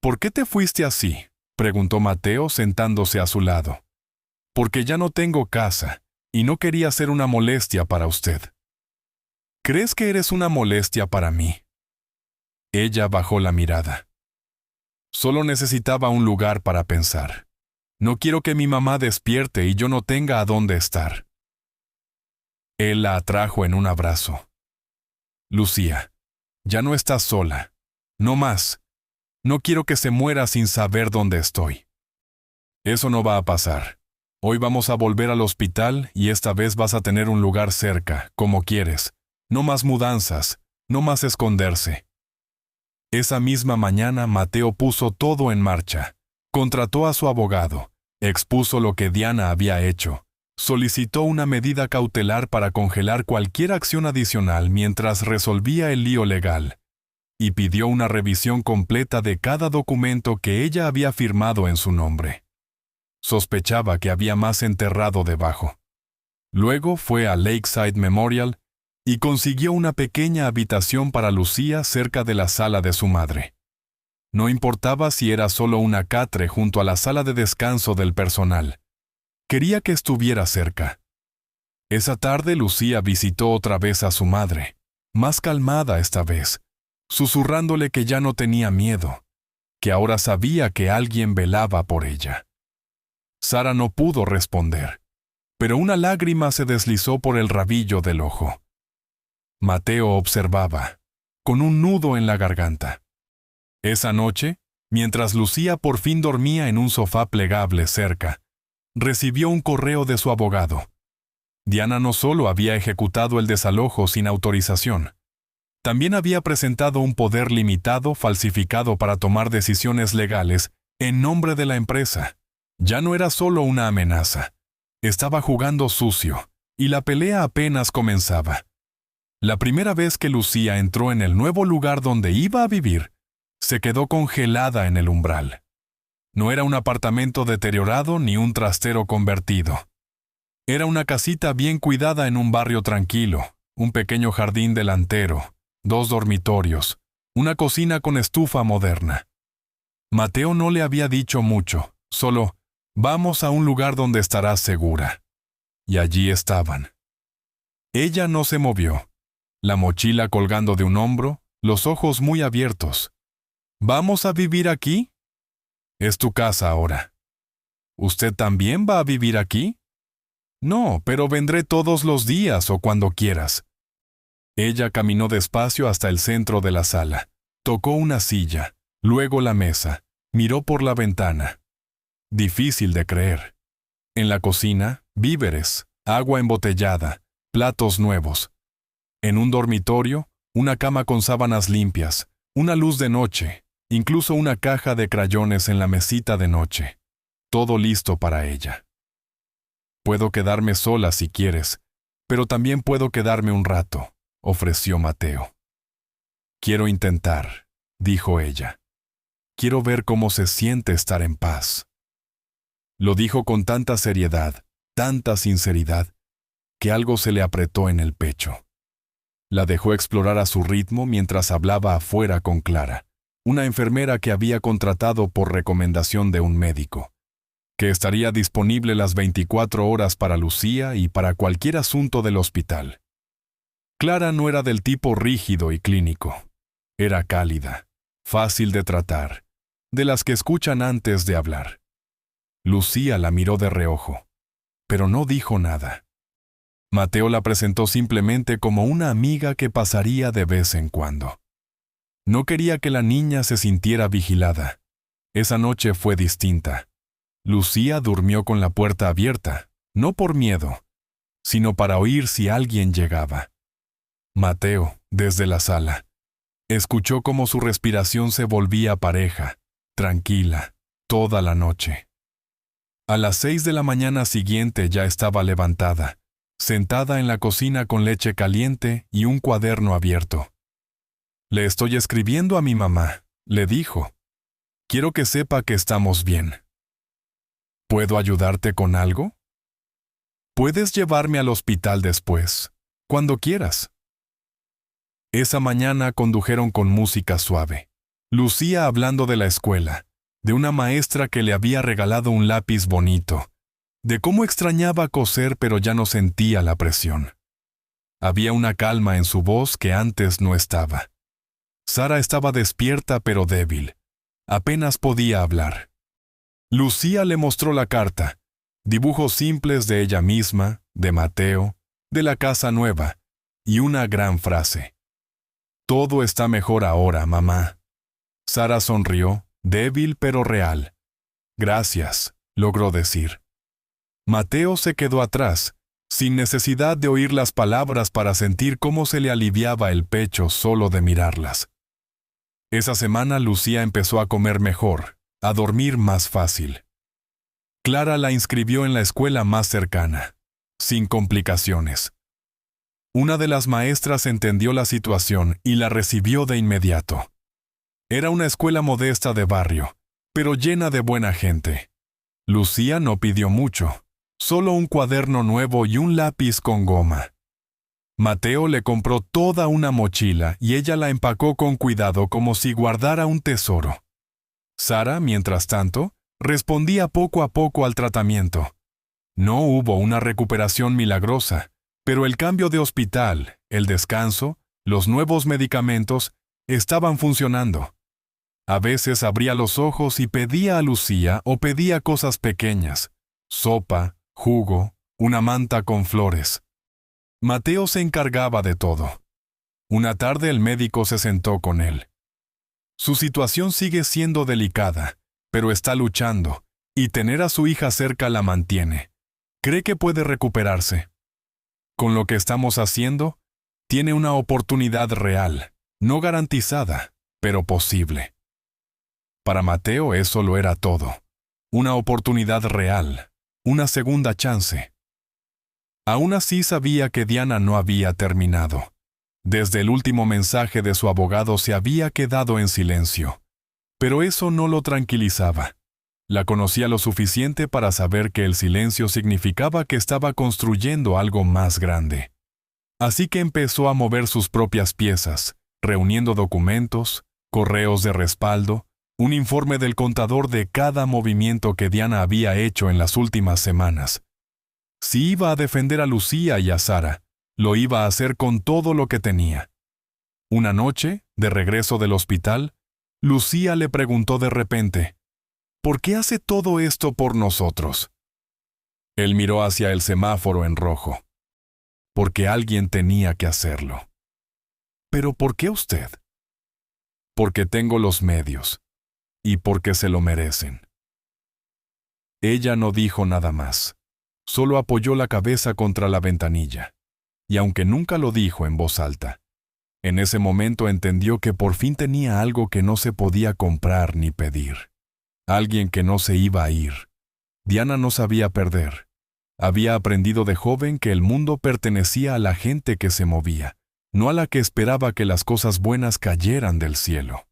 ¿Por qué te fuiste así?, preguntó Mateo sentándose a su lado. Porque ya no tengo casa, y no quería ser una molestia para usted. ¿Crees que eres una molestia para mí? Ella bajó la mirada. Solo necesitaba un lugar para pensar. No quiero que mi mamá despierte y yo no tenga a dónde estar. Él la atrajo en un abrazo. Lucía, ya no estás sola. No más. No quiero que se muera sin saber dónde estoy. Eso no va a pasar. Hoy vamos a volver al hospital y esta vez vas a tener un lugar cerca, como quieres. No más mudanzas, no más esconderse. Esa misma mañana Mateo puso todo en marcha. Contrató a su abogado, expuso lo que Diana había hecho, solicitó una medida cautelar para congelar cualquier acción adicional mientras resolvía el lío legal, y pidió una revisión completa de cada documento que ella había firmado en su nombre. Sospechaba que había más enterrado debajo. Luego fue a Lakeside Memorial y consiguió una pequeña habitación para Lucía cerca de la sala de su madre. No importaba si era solo una catre junto a la sala de descanso del personal. Quería que estuviera cerca. Esa tarde Lucía visitó otra vez a su madre, más calmada esta vez, susurrándole que ya no tenía miedo, que ahora sabía que alguien velaba por ella. Sara no pudo responder, pero una lágrima se deslizó por el rabillo del ojo. Mateo observaba, con un nudo en la garganta. Esa noche, mientras Lucía por fin dormía en un sofá plegable cerca, recibió un correo de su abogado. Diana no solo había ejecutado el desalojo sin autorización, también había presentado un poder limitado falsificado para tomar decisiones legales en nombre de la empresa. Ya no era solo una amenaza. Estaba jugando sucio, y la pelea apenas comenzaba. La primera vez que Lucía entró en el nuevo lugar donde iba a vivir, se quedó congelada en el umbral. No era un apartamento deteriorado ni un trastero convertido. Era una casita bien cuidada en un barrio tranquilo, un pequeño jardín delantero, 2 dormitorios, una cocina con estufa moderna. Mateo no le había dicho mucho, solo, vamos a un lugar donde estarás segura. Y allí estaban. Ella no se movió, la mochila colgando de un hombro, los ojos muy abiertos. ¿Vamos a vivir aquí? Es tu casa ahora. ¿Usted también va a vivir aquí? No, pero vendré todos los días o cuando quieras. Ella caminó despacio hasta el centro de la sala. Tocó una silla, luego la mesa. Miró por la ventana. Difícil de creer. En la cocina, víveres, agua embotellada, platos nuevos. En un dormitorio, una cama con sábanas limpias, una luz de noche, incluso una caja de crayones en la mesita de noche. Todo listo para ella. Puedo quedarme sola si quieres, pero también puedo quedarme un rato, ofreció Mateo. Quiero intentar, dijo ella. Quiero ver cómo se siente estar en paz. Lo dijo con tanta seriedad, tanta sinceridad, que algo se le apretó en el pecho. La dejó explorar a su ritmo mientras hablaba afuera con Clara, una enfermera que había contratado por recomendación de un médico, que estaría disponible las 24 horas para Lucía y para cualquier asunto del hospital. Clara no era del tipo rígido y clínico. Era cálida, fácil de tratar, de las que escuchan antes de hablar. Lucía la miró de reojo, pero no dijo nada. Mateo la presentó simplemente como una amiga que pasaría de vez en cuando. No quería que la niña se sintiera vigilada. Esa noche fue distinta. Lucía durmió con la puerta abierta, no por miedo, sino para oír si alguien llegaba. Mateo, desde la sala, escuchó cómo su respiración se volvía pareja, tranquila, toda la noche. A las 6 de la mañana siguiente ya estaba levantada, sentada en la cocina con leche caliente y un cuaderno abierto. «Le estoy escribiendo a mi mamá», le dijo. «Quiero que sepa que estamos bien». «¿Puedo ayudarte con algo?» «Puedes llevarme al hospital después, cuando quieras». Esa mañana condujeron con música suave. Lucía hablando de la escuela, de una maestra que le había regalado un lápiz bonito, de cómo extrañaba coser pero ya no sentía la presión. Había una calma en su voz que antes no estaba. Sara estaba despierta pero débil. Apenas podía hablar. Lucía le mostró la carta, dibujos simples de ella misma, de Mateo, de la casa nueva, y una gran frase. «Todo está mejor ahora, mamá». Sara sonrió, débil pero real. «Gracias», logró decir. Mateo se quedó atrás, sin necesidad de oír las palabras para sentir cómo se le aliviaba el pecho solo de mirarlas. Esa semana Lucía empezó a comer mejor, a dormir más fácil. Clara la inscribió en la escuela más cercana, sin complicaciones. Una de las maestras entendió la situación y la recibió de inmediato. Era una escuela modesta de barrio, pero llena de buena gente. Lucía no pidió mucho, solo un cuaderno nuevo y un lápiz con goma. Mateo le compró toda una mochila y ella la empacó con cuidado como si guardara un tesoro. Sara, mientras tanto, respondía poco a poco al tratamiento. No hubo una recuperación milagrosa, pero el cambio de hospital, el descanso, los nuevos medicamentos, estaban funcionando. A veces abría los ojos y pedía a Lucía o pedía cosas pequeñas, sopa, jugo, una manta con flores. Mateo se encargaba de todo. Una tarde el médico se sentó con él. Su situación sigue siendo delicada, pero está luchando, y tener a su hija cerca la mantiene. Cree que puede recuperarse. Con lo que estamos haciendo, tiene una oportunidad real, no garantizada, pero posible. Para Mateo eso lo era todo. Una oportunidad real, una segunda chance. Aún así sabía que Diana no había terminado. Desde el último mensaje de su abogado se había quedado en silencio. Pero eso no lo tranquilizaba. La conocía lo suficiente para saber que el silencio significaba que estaba construyendo algo más grande. Así que empezó a mover sus propias piezas, reuniendo documentos, correos de respaldo, un informe del contador de cada movimiento que Diana había hecho en las últimas semanas. Si iba a defender a Lucía y a Sara, lo iba a hacer con todo lo que tenía. Una noche, de regreso del hospital, Lucía le preguntó de repente, ¿por qué hace todo esto por nosotros? Él miró hacia el semáforo en rojo. Porque alguien tenía que hacerlo. ¿Pero por qué usted? Porque tengo los medios, y porque se lo merecen. Ella no dijo nada más, solo apoyó la cabeza contra la ventanilla, y aunque nunca lo dijo en voz alta, en ese momento entendió que por fin tenía algo que no se podía comprar ni pedir. Alguien que no se iba a ir. Diana no sabía perder. Había aprendido de joven que el mundo pertenecía a la gente que se movía, no a la que esperaba que las cosas buenas cayeran del cielo.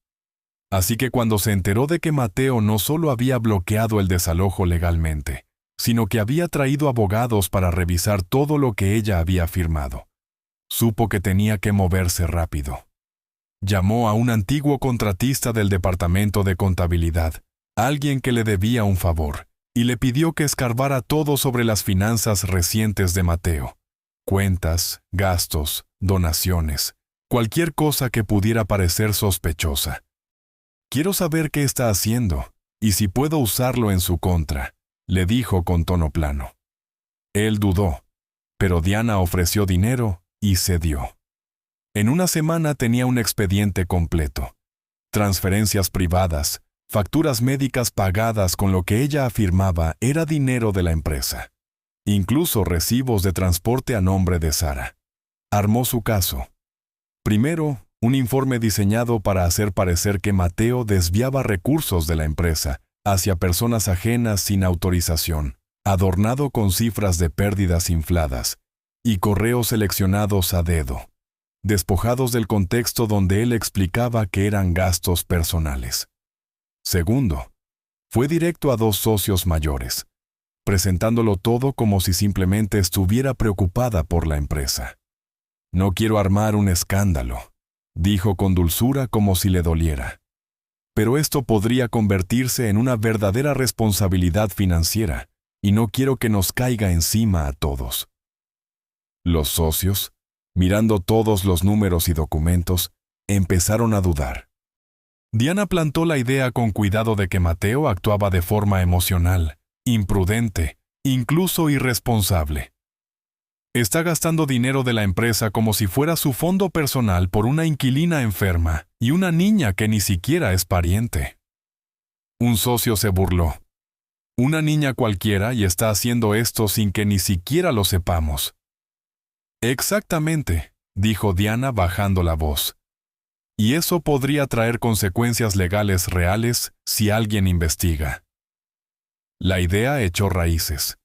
Así que cuando se enteró de que Mateo no solo había bloqueado el desalojo legalmente, sino que había traído abogados para revisar todo lo que ella había firmado, supo que tenía que moverse rápido. Llamó a un antiguo contratista del departamento de contabilidad, alguien que le debía un favor, y le pidió que escarbara todo sobre las finanzas recientes de Mateo. Cuentas, gastos, donaciones, cualquier cosa que pudiera parecer sospechosa. «Quiero saber qué está haciendo, y si puedo usarlo en su contra», le dijo con tono plano. Él dudó, pero Diana ofreció dinero y cedió. En una semana tenía un expediente completo. Transferencias privadas, facturas médicas pagadas con lo que ella afirmaba era dinero de la empresa. Incluso recibos de transporte a nombre de Sara. Armó su caso. Primero, un informe diseñado para hacer parecer que Mateo desviaba recursos de la empresa hacia personas ajenas sin autorización, adornado con cifras de pérdidas infladas y correos seleccionados a dedo, despojados del contexto donde él explicaba que eran gastos personales. Segundo, fue directo a dos socios mayores, presentándolo todo como si simplemente estuviera preocupada por la empresa. «No quiero armar un escándalo», dijo con dulzura como si le doliera. «Pero esto podría convertirse en una verdadera responsabilidad financiera, y no quiero que nos caiga encima a todos». Los socios, mirando todos los números y documentos, empezaron a dudar. Diana plantó la idea con cuidado de que Mateo actuaba de forma emocional, imprudente, incluso irresponsable. Está gastando dinero de la empresa como si fuera su fondo personal por una inquilina enferma y una niña que ni siquiera es pariente. Un socio se burló. Una niña cualquiera y está haciendo esto sin que ni siquiera lo sepamos. Exactamente, dijo Diana bajando la voz. Y eso podría traer consecuencias legales reales si alguien investiga. La idea echó raíces.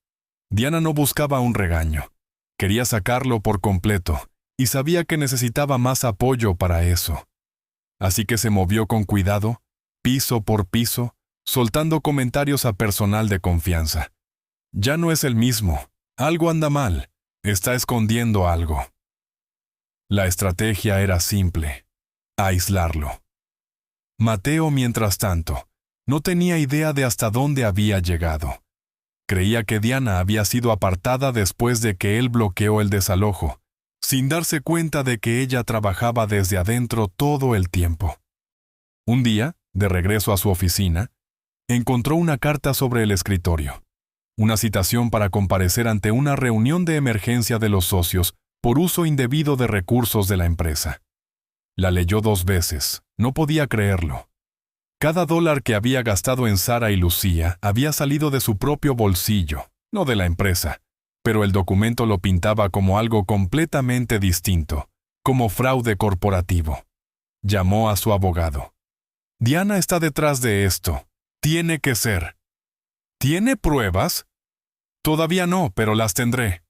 Diana no buscaba un regaño. Quería sacarlo por completo, y sabía que necesitaba más apoyo para eso. Así que se movió con cuidado, piso por piso, soltando comentarios a personal de confianza. Ya no es el mismo. Algo anda mal. Está escondiendo algo. La estrategia era simple: aislarlo. Mateo, mientras tanto, no tenía idea de hasta dónde había llegado. Creía que Diana había sido apartada después de que él bloqueó el desalojo, sin darse cuenta de que ella trabajaba desde adentro todo el tiempo. Un día, de regreso a su oficina, encontró una carta sobre el escritorio, una citación para comparecer ante una reunión de emergencia de los socios por uso indebido de recursos de la empresa. La leyó 2 veces, no podía creerlo. Cada dólar que había gastado en Sara y Lucía había salido de su propio bolsillo, no de la empresa, pero el documento lo pintaba como algo completamente distinto, como fraude corporativo. Llamó a su abogado. «Diana está detrás de esto. Tiene que ser». «¿Tiene pruebas?» «Todavía no, pero las tendré».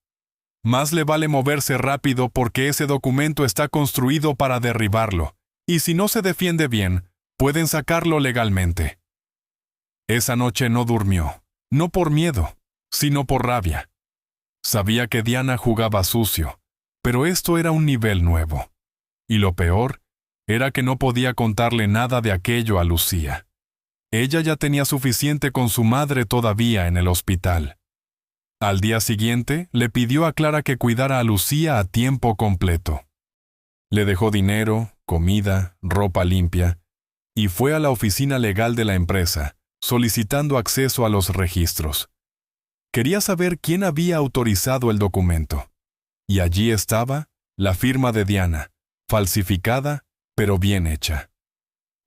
Más le vale moverse rápido porque ese documento está construido para derribarlo, y si no se defiende bien, pueden sacarlo legalmente. Esa noche no durmió, no por miedo, sino por rabia. Sabía que Diana jugaba sucio, pero esto era un nivel nuevo. Y lo peor era que no podía contarle nada de aquello a Lucía. Ella ya tenía suficiente con su madre todavía en el hospital. Al día siguiente, le pidió a Clara que cuidara a Lucía a tiempo completo. Le dejó dinero, comida, ropa limpia, y fue a la oficina legal de la empresa, solicitando acceso a los registros. Quería saber quién había autorizado el documento. Y allí estaba la firma de Diana, falsificada, pero bien hecha.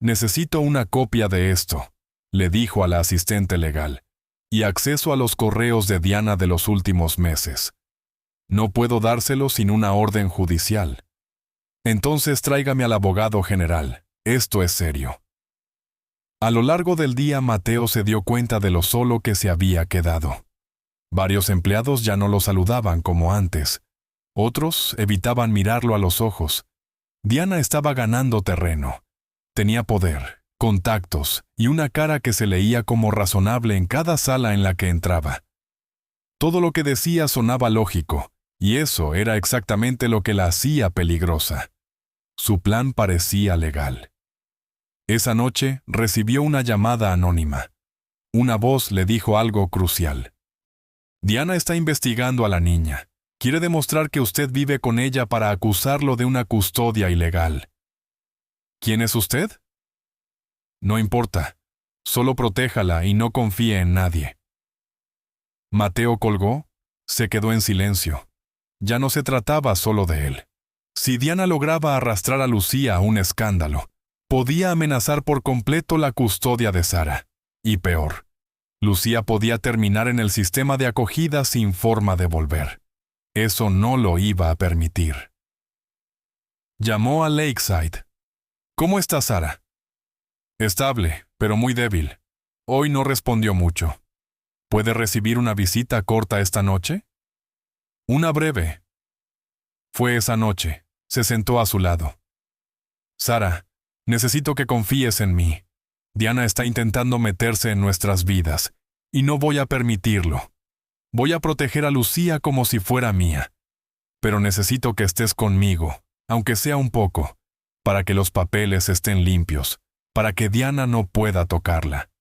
Necesito una copia de esto, le dijo a la asistente legal, y acceso a los correos de Diana de los últimos meses. No puedo dárselo sin una orden judicial. Entonces tráigame al abogado general. Esto es serio. A lo largo del día, Mateo se dio cuenta de lo solo que se había quedado. Varios empleados ya no lo saludaban como antes. Otros evitaban mirarlo a los ojos. Diana estaba ganando terreno. Tenía poder, contactos y una cara que se leía como razonable en cada sala en la que entraba. Todo lo que decía sonaba lógico, y eso era exactamente lo que la hacía peligrosa. Su plan parecía legal. Esa noche recibió una llamada anónima. Una voz le dijo algo crucial. Diana está investigando a la niña. Quiere demostrar que usted vive con ella para acusarlo de una custodia ilegal. ¿Quién es usted? No importa. Solo protéjala y no confíe en nadie. Mateo colgó, se quedó en silencio. Ya no se trataba solo de él. Si Diana lograba arrastrar a Lucía a un escándalo, podía amenazar por completo la custodia de Sara. Y peor, Lucía podía terminar en el sistema de acogida sin forma de volver. Eso no lo iba a permitir. Llamó a Lakeside. ¿Cómo está Sara? Estable, pero muy débil. Hoy no respondió mucho. ¿Puede recibir una visita corta esta noche? Una breve. Fue esa noche. Se sentó a su lado. Sara, necesito que confíes en mí. Diana está intentando meterse en nuestras vidas, y no voy a permitirlo. Voy a proteger a Lucía como si fuera mía. Pero necesito que estés conmigo, aunque sea un poco, para que los papeles estén limpios, para que Diana no pueda tocarla.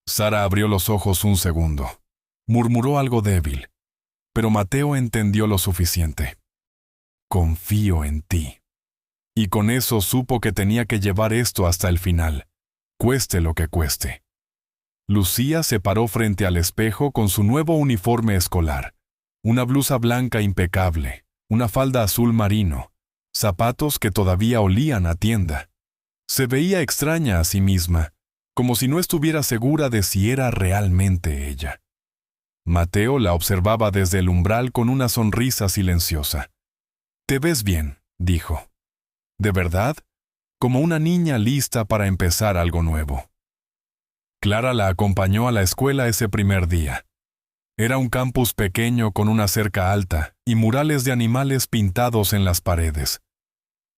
Sara abrió los ojos un segundo. Murmuró algo débil, pero Mateo entendió lo suficiente. Confío en ti. Y con eso supo que tenía que llevar esto hasta el final, cueste lo que cueste. Lucía se paró frente al espejo con su nuevo uniforme escolar, una blusa blanca impecable, una falda azul marino, zapatos que todavía olían a tienda. Se veía extraña a sí misma, como si no estuviera segura de si era realmente ella. Mateo la observaba desde el umbral con una sonrisa silenciosa. «Te ves bien», dijo. «¿De verdad? Como una niña lista para empezar algo nuevo». Clara la acompañó a la escuela ese primer día. Era un campus pequeño con una cerca alta y murales de animales pintados en las paredes.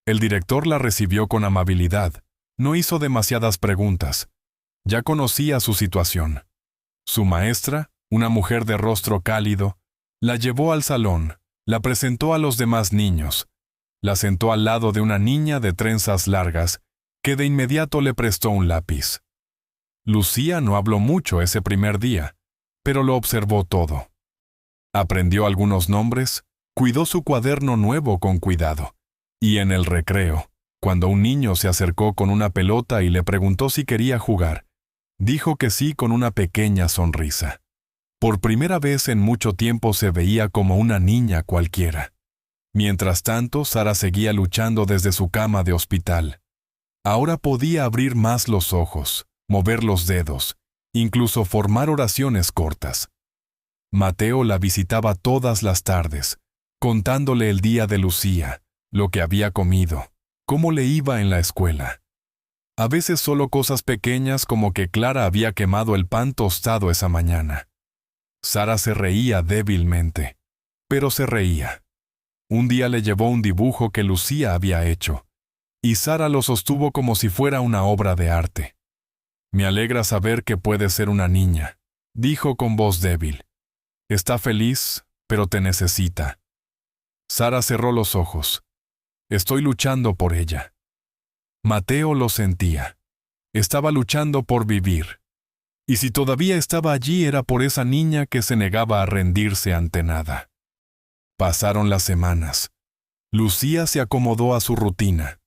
El director la recibió con amabilidad. No hizo demasiadas preguntas. Ya conocía su situación. Su maestra, una mujer de rostro cálido, la llevó al salón, la presentó a los demás niños, la sentó al lado de una niña de trenzas largas, que de inmediato le prestó un lápiz. Lucía no habló mucho ese primer día, pero lo observó todo. Aprendió algunos nombres, cuidó su cuaderno nuevo con cuidado, y en el recreo, cuando un niño se acercó con una pelota y le preguntó si quería jugar, dijo que sí con una pequeña sonrisa. Por primera vez en mucho tiempo se veía como una niña cualquiera. Mientras tanto, Sara seguía luchando desde su cama de hospital. Ahora podía abrir más los ojos, mover los dedos, incluso formar oraciones cortas. Mateo la visitaba todas las tardes, contándole el día de Lucía, lo que había comido, cómo le iba en la escuela. A veces solo cosas pequeñas como que Clara había quemado el pan tostado esa mañana. Sara se reía débilmente, pero se reía. Un día le llevó un dibujo que Lucía había hecho, y Sara lo sostuvo como si fuera una obra de arte. «Me alegra saber que puede ser una niña», dijo con voz débil. «Está feliz, pero te necesita». Sara cerró los ojos. «Estoy luchando por ella». Mateo lo sentía. Estaba luchando por vivir. Y si todavía estaba allí era por esa niña que se negaba a rendirse ante nada. Pasaron las semanas. Lucía se acomodó a su rutina.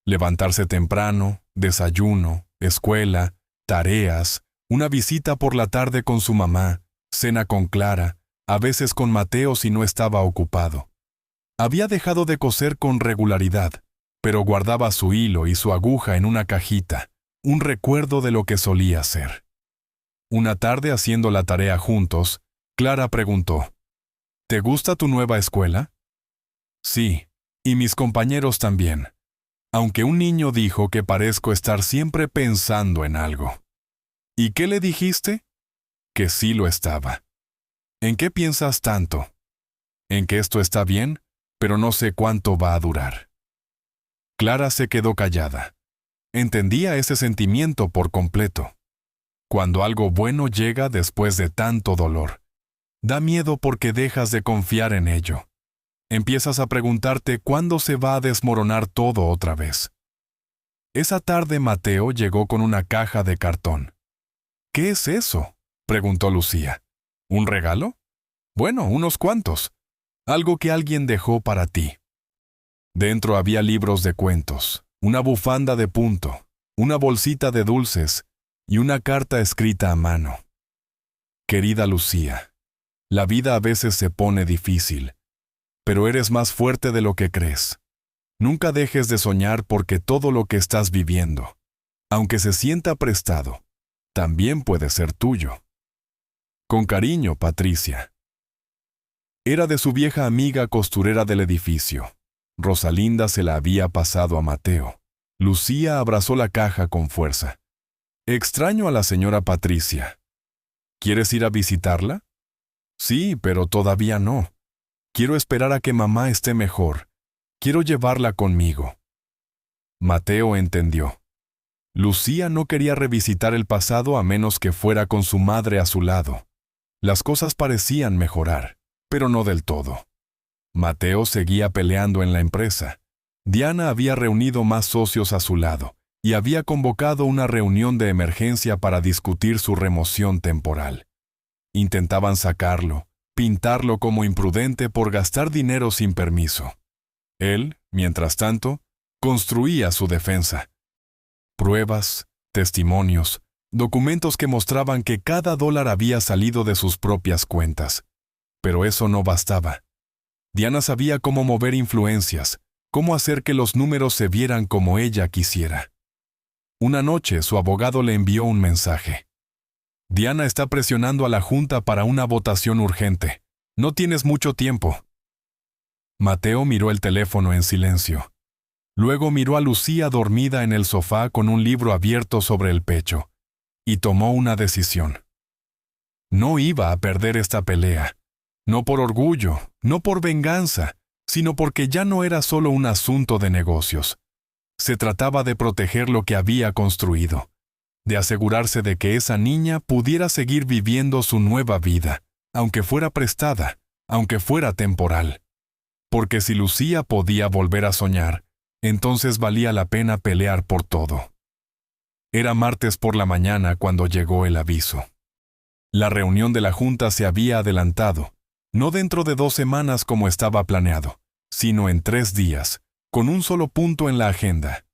Levantarse temprano, desayuno, escuela, tareas, una visita por la tarde con su mamá, cena con Clara, a veces con Mateo si no estaba ocupado. Había dejado de coser con regularidad, pero guardaba su hilo y su aguja en una cajita, un recuerdo de lo que solía hacer. Una tarde, haciendo la tarea juntos, Clara preguntó: ¿Te gusta tu nueva escuela? Sí, y mis compañeros también, aunque un niño dijo que parezco estar siempre pensando en algo. ¿Y qué le dijiste? Que sí lo estaba. ¿En qué piensas tanto? En que esto está bien, pero no sé cuánto va a durar. Clara se quedó callada. Entendía ese sentimiento por completo. Cuando algo bueno llega después de tanto dolor, da miedo porque dejas de confiar en ello. Empiezas a preguntarte cuándo se va a desmoronar todo otra vez. Esa tarde Mateo llegó con una caja de cartón. ¿Qué es eso?, preguntó Lucía. ¿Un regalo? Bueno, unos cuantos. Algo que alguien dejó para ti. Dentro había libros de cuentos, una bufanda de punto, una bolsita de dulces y una carta escrita a mano. Querida Lucía, la vida a veces se pone difícil, pero eres más fuerte de lo que crees. Nunca dejes de soñar porque todo lo que estás viviendo, aunque se sienta prestado, también puede ser tuyo. Con cariño, Patricia. Era de su vieja amiga costurera del edificio. Rosalinda se la había pasado a Mateo. Lucía abrazó la caja con fuerza. Extraño a la señora Patricia. ¿Quieres ir a visitarla? Sí, pero todavía no. Quiero esperar a que mamá esté mejor. Quiero llevarla conmigo. Mateo entendió. Lucía no quería revisitar el pasado a menos que fuera con su madre a su lado. Las cosas parecían mejorar, pero no del todo. Mateo seguía peleando en la empresa. Diana había reunido más socios a su lado y había convocado una reunión de emergencia para discutir su remoción temporal. Intentaban sacarlo, pintarlo como imprudente por gastar dinero sin permiso. Él, mientras tanto, construía su defensa. Pruebas, testimonios, documentos que mostraban que cada dólar había salido de sus propias cuentas. Pero eso no bastaba. Diana sabía cómo mover influencias, cómo hacer que los números se vieran como ella quisiera. Una noche su abogado le envió un mensaje. Diana está presionando a la Junta para una votación urgente. No tienes mucho tiempo. Mateo miró el teléfono en silencio. Luego miró a Lucía dormida en el sofá con un libro abierto sobre el pecho, y tomó una decisión. No iba a perder esta pelea. No por orgullo, no por venganza, sino porque ya no era solo un asunto de negocios. Se trataba de proteger lo que había construido, de asegurarse de que esa niña pudiera seguir viviendo su nueva vida, aunque fuera prestada, aunque fuera temporal. Porque si Lucía podía volver a soñar, entonces valía la pena pelear por todo. Era martes por la mañana cuando llegó el aviso. La reunión de la Junta se había adelantado, no dentro de 2 semanas como estaba planeado, sino en 3 días, con un solo punto en la agenda.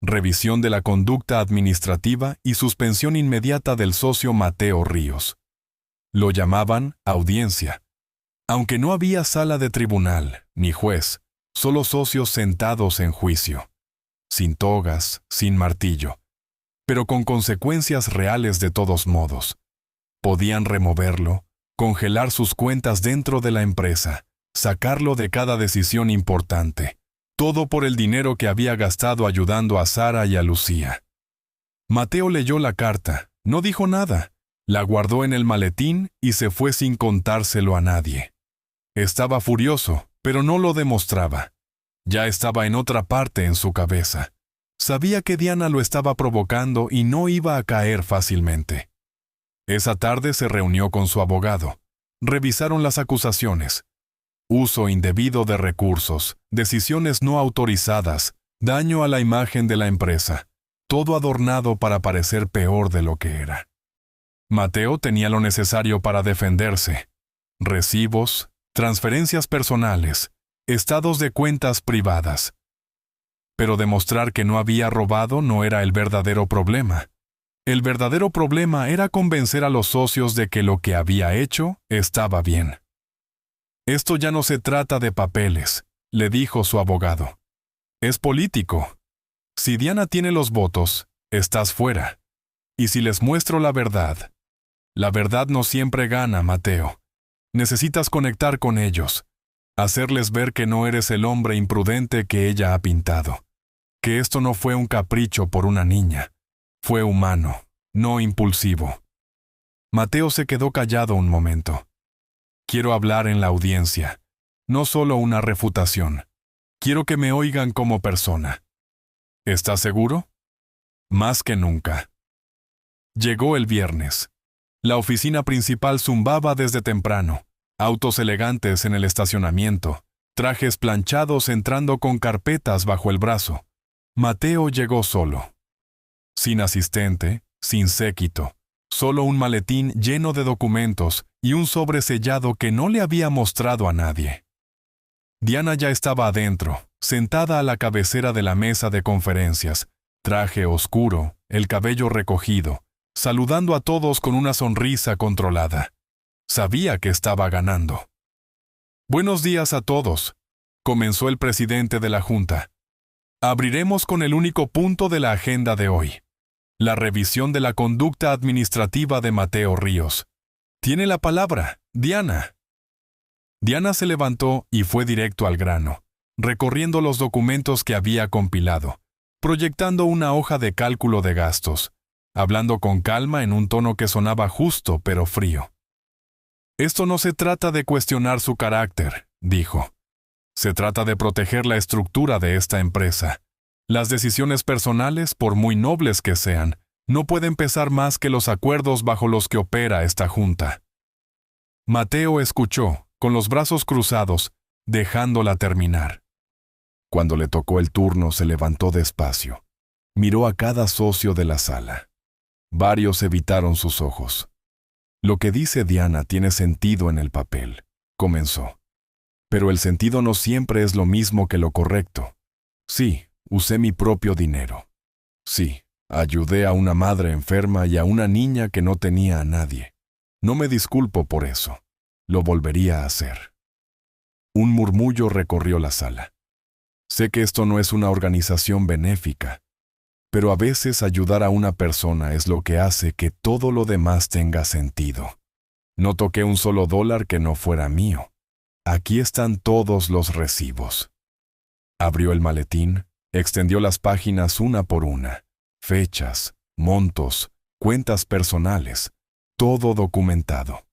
Revisión de la conducta administrativa y suspensión inmediata del socio Mateo Ríos. Lo llamaban audiencia. Aunque no había sala de tribunal, ni juez, solo socios sentados en juicio. Sin togas, sin martillo, pero con consecuencias reales de todos modos. Podían removerlo, congelar sus cuentas dentro de la empresa, sacarlo de cada decisión importante. Todo por el dinero que había gastado ayudando a Sara y a Lucía. Mateo leyó la carta, no dijo nada, la guardó en el maletín y se fue sin contárselo a nadie. Estaba furioso, pero no lo demostraba. Ya estaba en otra parte en su cabeza. Sabía que Diana lo estaba provocando y no iba a caer fácilmente. Esa tarde se reunió con su abogado. Revisaron las acusaciones. Uso indebido de recursos, decisiones no autorizadas, daño a la imagen de la empresa, todo adornado para parecer peor de lo que era. Mateo tenía lo necesario para defenderse. Recibos, transferencias personales, estados de cuentas privadas. Pero demostrar que no había robado no era el verdadero problema. El verdadero problema era convencer a los socios de que lo que había hecho estaba bien. Esto ya no se trata de papeles, le dijo su abogado. Es político. Si Diana tiene los votos, estás fuera. Y si les muestro la verdad no siempre gana, Mateo. Necesitas conectar con ellos, hacerles ver que no eres el hombre imprudente que ella ha pintado, que esto no fue un capricho por una niña, fue humano, no impulsivo. Mateo se quedó callado un momento. Quiero hablar en la audiencia, no solo una refutación. Quiero que me oigan como persona. ¿Estás seguro? Más que nunca. Llegó el viernes. La oficina principal zumbaba desde temprano. Autos elegantes en el estacionamiento, trajes planchados entrando con carpetas bajo el brazo. Mateo llegó solo. Sin asistente, sin séquito, solo un maletín lleno de documentos y un sobre sellado que no le había mostrado a nadie. Diana ya estaba adentro, sentada a la cabecera de la mesa de conferencias, traje oscuro, el cabello recogido, saludando a todos con una sonrisa controlada. Sabía que estaba ganando. Buenos días a todos, comenzó el presidente de la Junta. Abriremos con el único punto de la agenda de hoy, la revisión de la conducta administrativa de Mateo Ríos. Tiene la palabra, Diana. Diana se levantó y fue directo al grano, recorriendo los documentos que había compilado, proyectando una hoja de cálculo de gastos, hablando con calma en un tono que sonaba justo pero frío. Esto no se trata de cuestionar su carácter, dijo. Se trata de proteger la estructura de esta empresa. Las decisiones personales, por muy nobles que sean, no pueden pesar más que los acuerdos bajo los que opera esta junta. Mateo escuchó, con los brazos cruzados, dejándola terminar. Cuando le tocó el turno, se levantó despacio. Miró a cada socio de la sala. Varios evitaron sus ojos. Lo que dice Diana tiene sentido en el papel, comenzó. Pero el sentido no siempre es lo mismo que lo correcto. Sí, usé mi propio dinero. Sí, ayudé a una madre enferma y a una niña que no tenía a nadie. No me disculpo por eso. Lo volvería a hacer. Un murmullo recorrió la sala. Sé que esto no es una organización benéfica, pero a veces ayudar a una persona es lo que hace que todo lo demás tenga sentido. No toqué un solo dólar que no fuera mío. Aquí están todos los recibos. Abrió el maletín, extendió las páginas una por una. Fechas, montos, cuentas personales, todo documentado.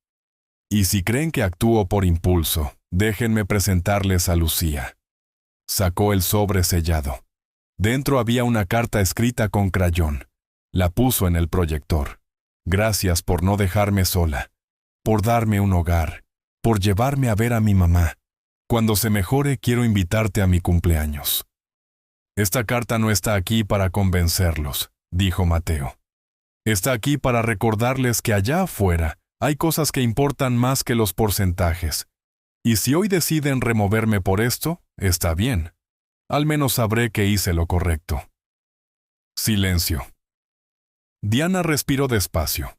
Y si creen que actúo por impulso, déjenme presentarles a Lucía. Sacó el sobre sellado. Dentro había una carta escrita con crayón. La puso en el proyector. Gracias por no dejarme sola, por darme un hogar, por llevarme a ver a mi mamá. Cuando se mejore, quiero invitarte a mi cumpleaños. Esta carta no está aquí para convencerlos, dijo Mateo. Está aquí para recordarles que allá afuera hay cosas que importan más que los porcentajes. Y si hoy deciden removerme por esto, está bien. Al menos sabré que hice lo correcto. Silencio. Diana respiró despacio.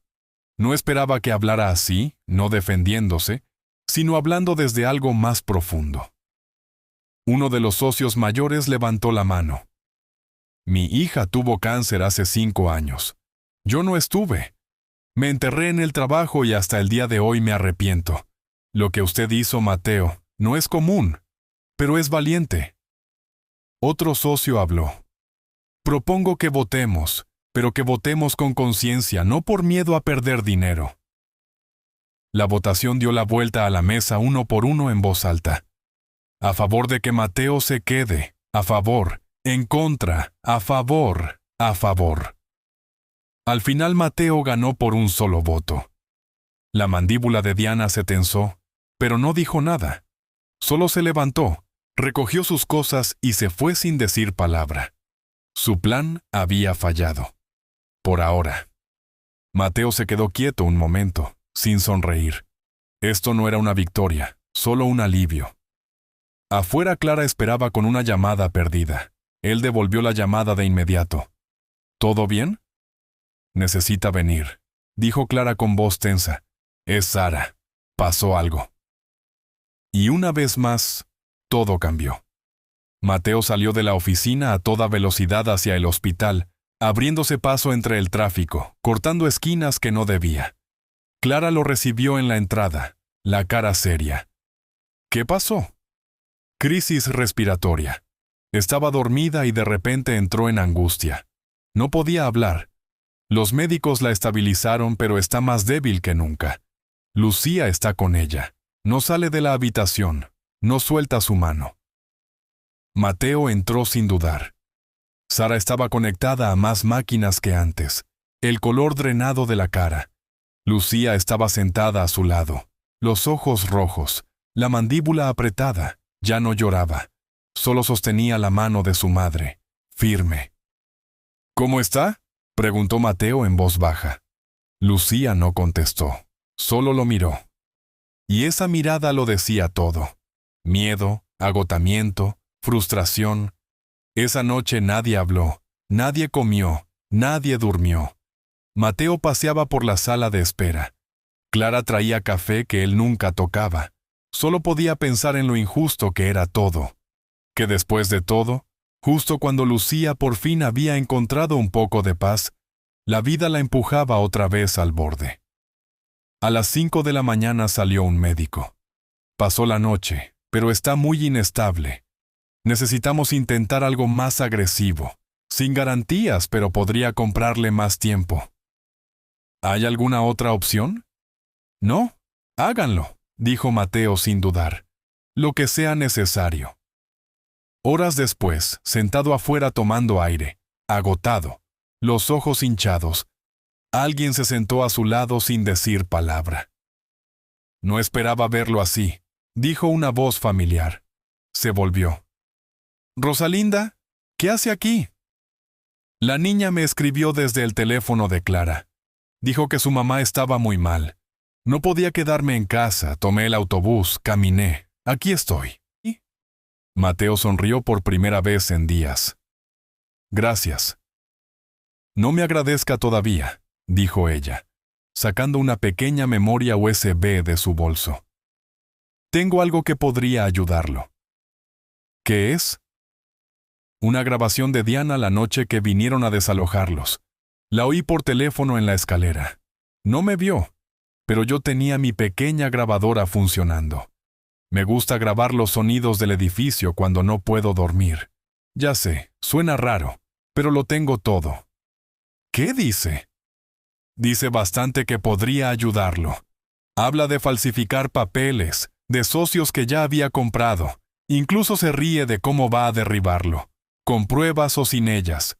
No esperaba que hablara así, no defendiéndose, sino hablando desde algo más profundo. Uno de los socios mayores levantó la mano. Mi hija tuvo cáncer hace 5 años. Yo no estuve. Me enterré en el trabajo y hasta el día de hoy me arrepiento. Lo que usted hizo, Mateo, no es común, pero es valiente. Otro socio habló. Propongo que votemos, pero que votemos con conciencia, no por miedo a perder dinero. La votación dio la vuelta a la mesa uno por uno en voz alta. A favor de que Mateo se quede, a favor, en contra, a favor, a favor. Al final Mateo ganó por un solo voto. La mandíbula de Diana se tensó, pero no dijo nada. Solo se levantó, recogió sus cosas y se fue sin decir palabra. Su plan había fallado. Por ahora. Mateo se quedó quieto un momento, sin sonreír. Esto no era una victoria, solo un alivio. Afuera Clara esperaba con una llamada perdida. Él devolvió la llamada de inmediato. ¿Todo bien? Necesita venir, dijo Clara con voz tensa. Es Sara. Pasó algo. Y una vez más, todo cambió. Mateo salió de la oficina a toda velocidad hacia el hospital, abriéndose paso entre el tráfico, cortando esquinas que no debía. Clara lo recibió en la entrada, la cara seria. ¿Qué pasó? Crisis respiratoria. Estaba dormida y de repente entró en angustia. No podía hablar. Los médicos la estabilizaron, pero está más débil que nunca. Lucía está con ella. No sale de la habitación. No suelta su mano. Mateo entró sin dudar. Sara estaba conectada a más máquinas que antes, el color drenado de la cara. Lucía estaba sentada a su lado, los ojos rojos, la mandíbula apretada, ya no lloraba. Solo sostenía la mano de su madre, firme. ¿Cómo está?, preguntó Mateo en voz baja. Lucía no contestó, solo lo miró. Y esa mirada lo decía todo. Miedo, agotamiento, frustración. Esa noche nadie habló, nadie comió, nadie durmió. Mateo paseaba por la sala de espera. Clara traía café que él nunca tocaba. Solo podía pensar en lo injusto que era todo. Que después de todo, justo cuando Lucía por fin había encontrado un poco de paz, la vida la empujaba otra vez al borde. A las 5 de la mañana salió un médico. Pasó la noche, pero está muy inestable. Necesitamos intentar algo más agresivo, sin garantías, pero podría comprarle más tiempo. ¿Hay alguna otra opción? No, háganlo, dijo Mateo sin dudar. Lo que sea necesario. Horas después, sentado afuera tomando aire, agotado, los ojos hinchados, alguien se sentó a su lado sin decir palabra. No esperaba verlo así, dijo una voz familiar. Se volvió. «Rosalinda, ¿qué hace aquí?» La niña me escribió desde el teléfono de Clara. Dijo que su mamá estaba muy mal. No podía quedarme en casa, tomé el autobús, caminé. Aquí estoy. Mateo sonrió por primera vez en días. Gracias. No me agradezca todavía, dijo ella, sacando una pequeña memoria USB de su bolso. Tengo algo que podría ayudarlo. ¿Qué es? Una grabación de Diana la noche que vinieron a desalojarlos. La oí por teléfono en la escalera. No me vio, pero yo tenía mi pequeña grabadora funcionando. Me gusta grabar los sonidos del edificio cuando no puedo dormir. Ya sé, suena raro, pero lo tengo todo. ¿Qué dice? Dice bastante que podría ayudarlo. Habla de falsificar papeles, de socios que ya había comprado. Incluso se ríe de cómo va a derribarlo, con pruebas o sin ellas.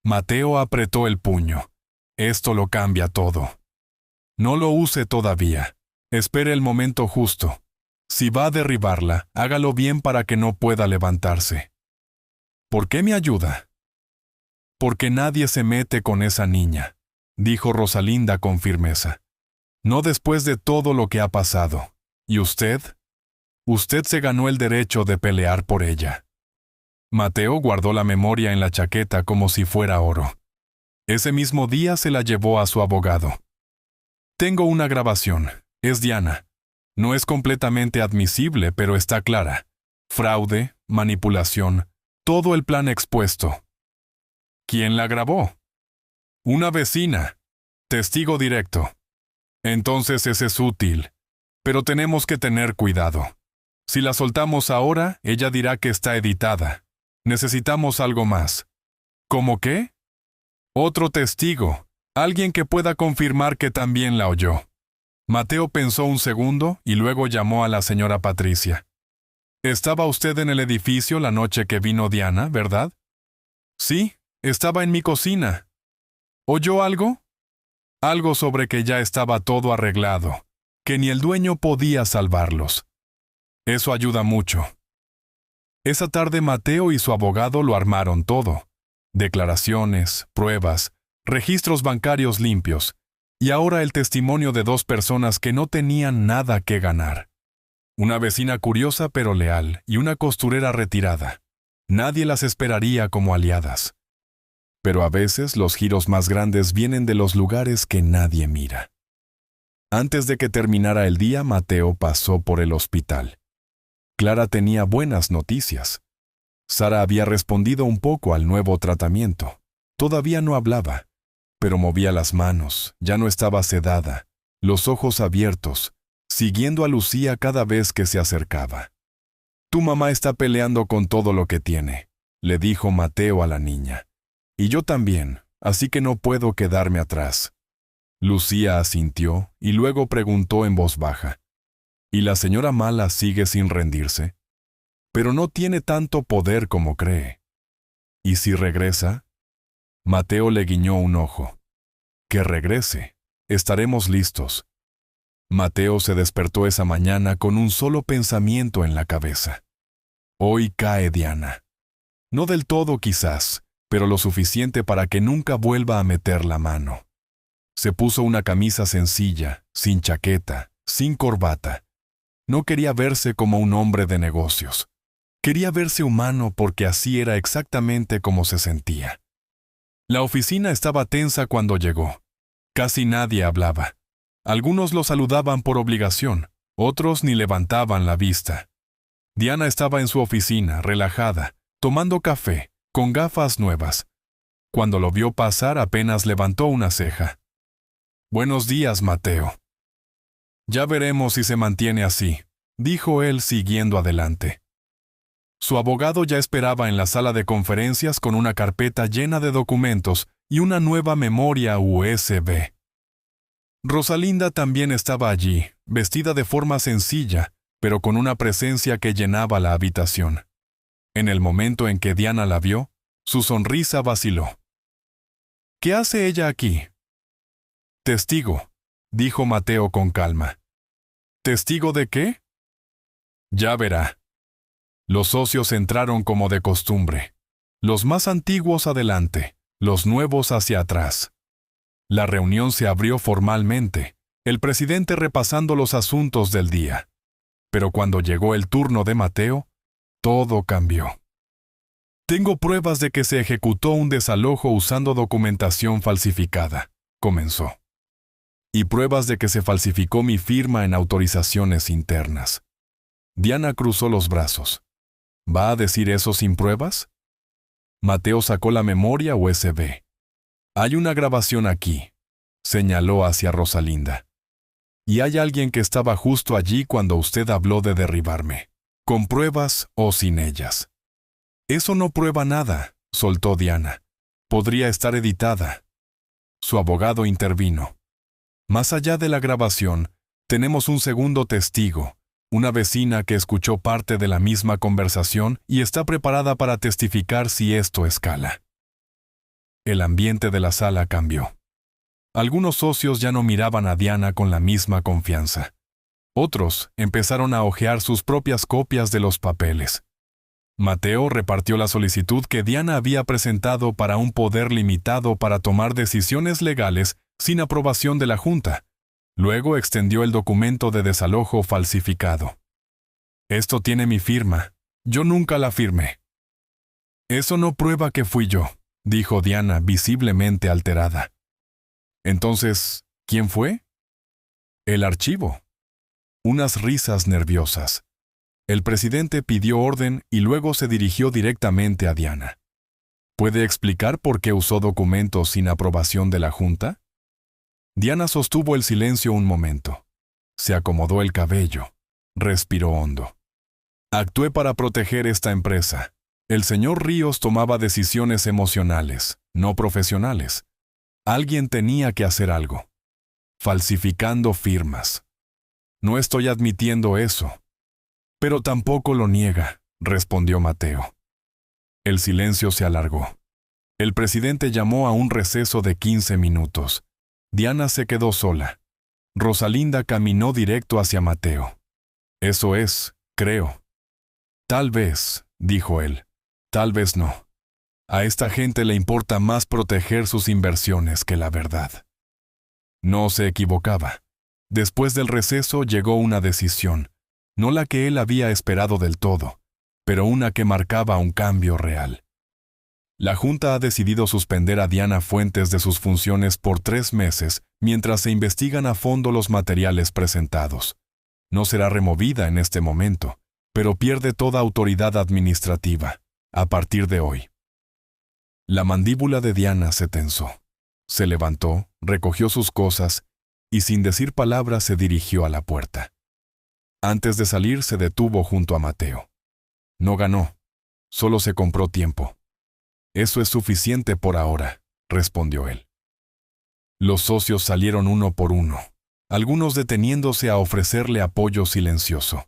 Mateo apretó el puño. Esto lo cambia todo. No lo use todavía. Espere el momento justo. Si va a derribarla, hágalo bien para que no pueda levantarse. ¿Por qué me ayuda? Porque nadie se mete con esa niña, dijo Rosalinda con firmeza. No después de todo lo que ha pasado. ¿Y usted? Usted se ganó el derecho de pelear por ella. Mateo guardó la memoria en la chaqueta como si fuera oro. Ese mismo día se la llevó a su abogado. Tengo una grabación. Es Diana. No es completamente admisible, pero está clara. Fraude, manipulación, todo el plan expuesto. ¿Quién la grabó? Una vecina. Testigo directo. Entonces ese es útil. Pero tenemos que tener cuidado. Si la soltamos ahora, ella dirá que está editada. Necesitamos algo más. ¿Cómo qué? Otro testigo. Alguien que pueda confirmar que también la oyó. Mateo pensó un segundo y luego llamó a la señora Patricia. «Estaba usted en el edificio la noche que vino Diana, ¿verdad?» «Sí, estaba en mi cocina». «¿Oyó algo?» «Algo sobre que ya estaba todo arreglado, que ni el dueño podía salvarlos». Eso ayuda mucho. Esa tarde Mateo y su abogado lo armaron todo. Declaraciones, pruebas, registros bancarios limpios. Y ahora el testimonio de 2 personas que no tenían nada que ganar. Una vecina curiosa pero leal y una costurera retirada. Nadie las esperaría como aliadas. Pero a veces los giros más grandes vienen de los lugares que nadie mira. Antes de que terminara el día, Mateo pasó por el hospital. Clara tenía buenas noticias. Sara había respondido un poco al nuevo tratamiento. Todavía no hablaba, pero movía las manos, ya no estaba sedada, los ojos abiertos, siguiendo a Lucía cada vez que se acercaba. «Tu mamá está peleando con todo lo que tiene», le dijo Mateo a la niña. «Y yo también, así que no puedo quedarme atrás». Lucía asintió y luego preguntó en voz baja: «¿Y la señora Mala sigue sin rendirse? Pero no tiene tanto poder como cree. ¿Y si regresa?» Mateo le guiñó un ojo. «Que regrese. Estaremos listos». Mateo se despertó esa mañana con un solo pensamiento en la cabeza. Hoy cae Diana. No del todo quizás, pero lo suficiente para que nunca vuelva a meter la mano. Se puso una camisa sencilla, sin chaqueta, sin corbata. No quería verse como un hombre de negocios. Quería verse humano porque así era exactamente como se sentía. La oficina estaba tensa cuando llegó. Casi nadie hablaba. Algunos lo saludaban por obligación, otros ni levantaban la vista. Diana estaba en su oficina, relajada, tomando café, con gafas nuevas. Cuando lo vio pasar apenas levantó una ceja. «Buenos días, Mateo». «Ya veremos si se mantiene así», dijo él siguiendo adelante. Su abogado ya esperaba en la sala de conferencias con una carpeta llena de documentos y una nueva memoria USB. Rosalinda también estaba allí, vestida de forma sencilla, pero con una presencia que llenaba la habitación. En el momento en que Diana la vio, su sonrisa vaciló. «¿Qué hace ella aquí?» «Testigo», dijo Mateo con calma. «¿Testigo de qué?» «Ya verá». Los socios entraron como de costumbre. Los más antiguos adelante, los nuevos hacia atrás. La reunión se abrió formalmente, el presidente repasando los asuntos del día. Pero cuando llegó el turno de Mateo, todo cambió. «Tengo pruebas de que se ejecutó un desalojo usando documentación falsificada», comenzó. «Y pruebas de que se falsificó mi firma en autorizaciones internas». Diana cruzó los brazos. «¿Va a decir eso sin pruebas?» Mateo sacó la memoria USB. «Hay una grabación aquí», señaló hacia Rosalinda. «Y hay alguien que estaba justo allí cuando usted habló de derribarme, con pruebas o sin ellas». «Eso no prueba nada», soltó Diana. «Podría estar editada». Su abogado intervino. «Más allá de la grabación, tenemos un segundo testigo, una vecina que escuchó parte de la misma conversación y está preparada para testificar si esto escala». El ambiente de la sala cambió. Algunos socios ya no miraban a Diana con la misma confianza. Otros empezaron a hojear sus propias copias de los papeles. Mateo repartió la solicitud que Diana había presentado para un poder limitado para tomar decisiones legales sin aprobación de la Junta. Luego extendió el documento de desalojo falsificado. «Esto tiene mi firma. Yo nunca la firmé». «Eso no prueba que fui yo», dijo Diana visiblemente alterada. «Entonces, ¿quién fue?» «El archivo». Unas risas nerviosas. El presidente pidió orden y luego se dirigió directamente a Diana. «¿Puede explicar por qué usó documentos sin aprobación de la Junta?» Diana sostuvo el silencio un momento. Se acomodó el cabello. Respiró hondo. «Actué para proteger esta empresa. El señor Ríos tomaba decisiones emocionales, no profesionales. Alguien tenía que hacer algo. Falsificando firmas. No estoy admitiendo eso». «Pero tampoco lo niega», respondió Mateo. El silencio se alargó. El presidente llamó a un receso de 15 minutos. Diana se quedó sola. Rosalinda caminó directo hacia Mateo. «Eso es, creo». «Tal vez», dijo él. «Tal vez no. A esta gente le importa más proteger sus inversiones que la verdad». No se equivocaba. Después del receso llegó una decisión, no la que él había esperado del todo, pero una que marcaba un cambio real. La Junta ha decidido suspender a Diana Fuentes de sus funciones por 3 meses mientras se investigan a fondo los materiales presentados. No será removida en este momento, pero pierde toda autoridad administrativa. A partir de hoy. La mandíbula de Diana se tensó. Se levantó, recogió sus cosas y sin decir palabra se dirigió a la puerta. Antes de salir se detuvo junto a Mateo. No ganó, solo se compró tiempo. Eso es suficiente por ahora, respondió él. Los socios salieron uno por uno, algunos deteniéndose a ofrecerle apoyo silencioso,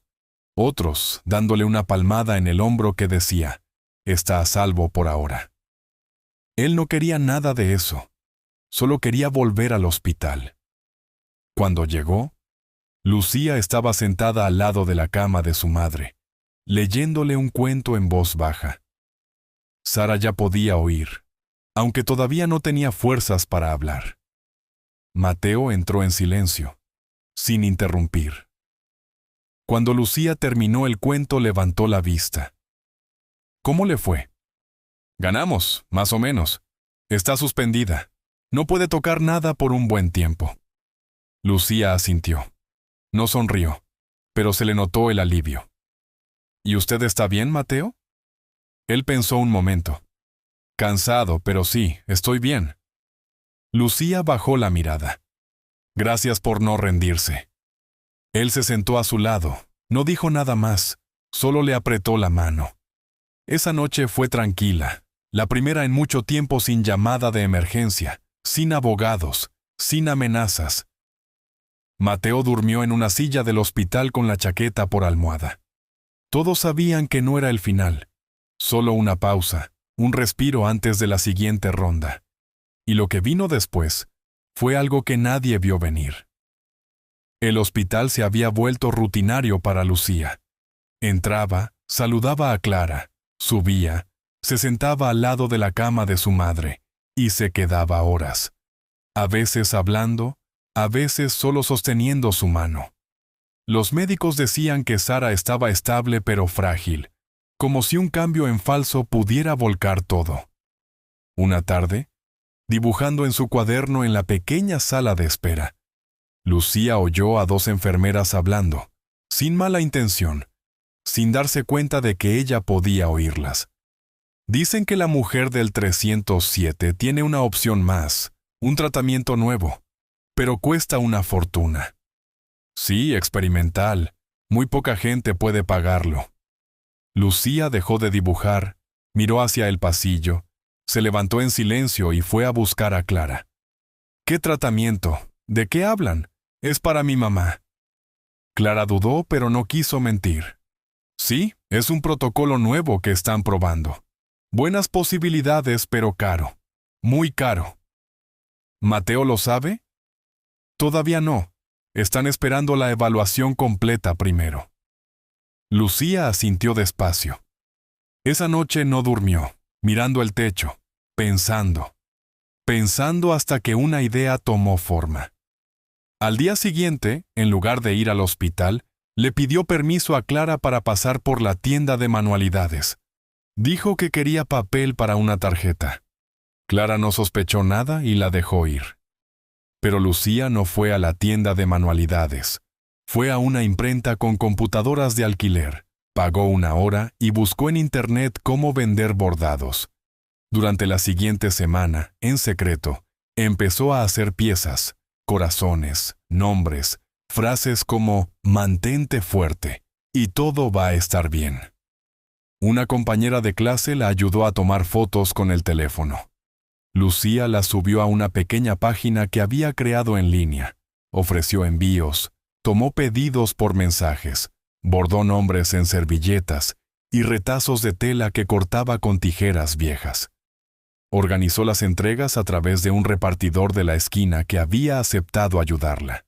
otros dándole una palmada en el hombro que decía, está a salvo por ahora. Él no quería nada de eso, solo quería volver al hospital. Cuando llegó, Lucía estaba sentada al lado de la cama de su madre, leyéndole un cuento en voz baja. Sara ya podía oír, aunque todavía no tenía fuerzas para hablar. Mateo entró en silencio, sin interrumpir. Cuando Lucía terminó el cuento, levantó la vista. ¿Cómo le fue? Ganamos, más o menos. Está suspendida. No puede tocar nada por un buen tiempo. Lucía asintió. No sonrió, pero se le notó el alivio. ¿Y usted está bien, Mateo? Él pensó un momento. Cansado, pero sí, estoy bien. Lucía bajó la mirada. Gracias por no rendirse. Él se sentó a su lado, no dijo nada más, solo le apretó la mano. Esa noche fue tranquila, la primera en mucho tiempo sin llamada de emergencia, sin abogados, sin amenazas. Mateo durmió en una silla del hospital con la chaqueta por almohada. Todos sabían que no era el final, solo una pausa, un respiro antes de la siguiente ronda. Y lo que vino después fue algo que nadie vio venir. El hospital se había vuelto rutinario para Lucía. Entraba, saludaba a Clara, subía, se sentaba al lado de la cama de su madre y se quedaba horas. A veces hablando, a veces solo sosteniendo su mano. Los médicos decían que Sara estaba estable pero frágil, como si un cambio en falso pudiera volcar todo. Una tarde, dibujando en su cuaderno en la pequeña sala de espera, Lucía oyó a dos enfermeras hablando, sin mala intención, sin darse cuenta de que ella podía oírlas. Dicen que la mujer del 307 tiene una opción más, un tratamiento nuevo, pero cuesta una fortuna. Sí, experimental, muy poca gente puede pagarlo. Lucía dejó de dibujar, miró hacia el pasillo, se levantó en silencio y fue a buscar a Clara. ¿Qué tratamiento? ¿De qué hablan? Es para mi mamá. Clara dudó, pero no quiso mentir. Sí, es un protocolo nuevo que están probando. Buenas posibilidades, pero caro. Muy caro. ¿Mateo lo sabe? Todavía no. Están esperando la evaluación completa primero. Lucía asintió despacio. Esa noche no durmió, mirando el techo, pensando hasta que una idea tomó forma. Al día siguiente, en lugar de ir al hospital, le pidió permiso a Clara para pasar por la tienda de manualidades. Dijo que quería papel para una tarjeta. Clara no sospechó nada y la dejó ir. Pero Lucía no fue a la tienda de manualidades. Fue a una imprenta con computadoras de alquiler, pagó una hora y buscó en internet cómo vender bordados. Durante la siguiente semana, en secreto, empezó a hacer piezas, corazones, nombres, frases como «mantente fuerte» y «todo va a estar bien». Una compañera de clase la ayudó a tomar fotos con el teléfono. Lucía las subió a una pequeña página que había creado en línea, ofreció envíos, tomó pedidos por mensajes, bordó nombres en servilletas y retazos de tela que cortaba con tijeras viejas. Organizó las entregas a través de un repartidor de la esquina que había aceptado ayudarla.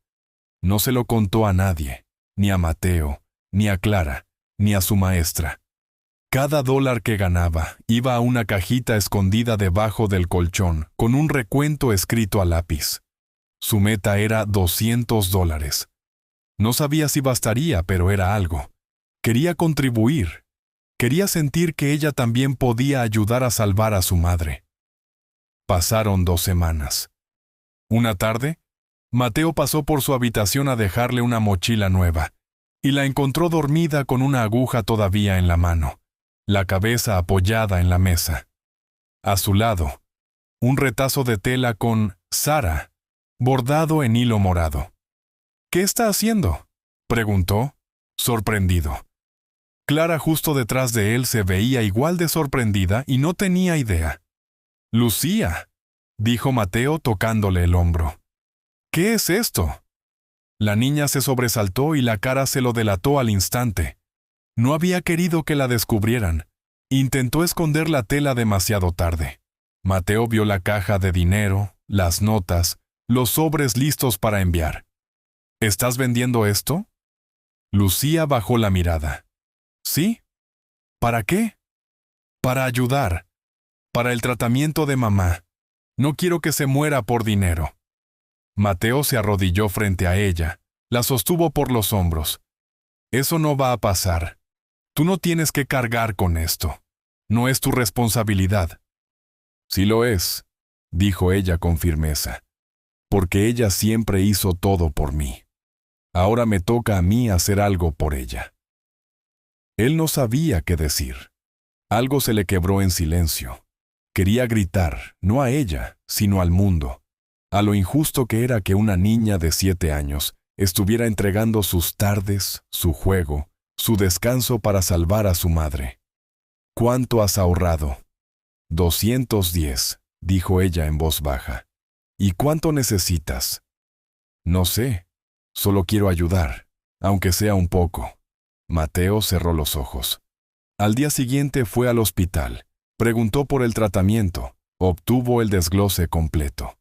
No se lo contó a nadie, ni a Mateo, ni a Clara, ni a su maestra. Cada dólar que ganaba iba a una cajita escondida debajo del colchón con un recuento escrito a lápiz. Su meta era $200. No sabía si bastaría, pero era algo. Quería contribuir. Quería sentir que ella también podía ayudar a salvar a su madre. Pasaron 2 semanas. Una tarde, Mateo pasó por su habitación a dejarle una mochila nueva, y la encontró dormida con una aguja todavía en la mano. la cabeza apoyada en la mesa. A su lado, un retazo de tela con Sara, bordado en hilo morado. «¿Qué está haciendo?», preguntó, sorprendido. Clara justo detrás de él se veía igual de sorprendida y no tenía idea. «Lucía», dijo Mateo tocándole el hombro. «¿Qué es esto?». La niña se sobresaltó y la cara se lo delató al instante. No había querido que la descubrieran. Intentó esconder la tela demasiado tarde. Mateo vio la caja de dinero, las notas, los sobres listos para enviar. «¿Estás vendiendo esto?». Lucía bajó la mirada. «Sí». «¿Para qué?». «Para ayudar. Para el tratamiento de mamá. No quiero que se muera por dinero». Mateo se arrodilló frente a ella, la sostuvo por los hombros. «Eso no va a pasar. Tú no tienes que cargar con esto. No es tu responsabilidad». «Sí lo es», dijo ella con firmeza, «porque ella siempre hizo todo por mí. Ahora me toca a mí hacer algo por ella». Él no sabía qué decir. Algo se le quebró en silencio. Quería gritar, no a ella, sino al mundo, a lo injusto que era que una niña de 7 años estuviera entregando sus tardes, su juego, su descanso para salvar a su madre. «¿Cuánto has ahorrado?». 210, dijo ella en voz baja. «¿Y cuánto necesitas?». «No sé. Solo quiero ayudar, aunque sea un poco». Mateo cerró los ojos. Al día siguiente fue al hospital. Preguntó por el tratamiento. Obtuvo el desglose completo.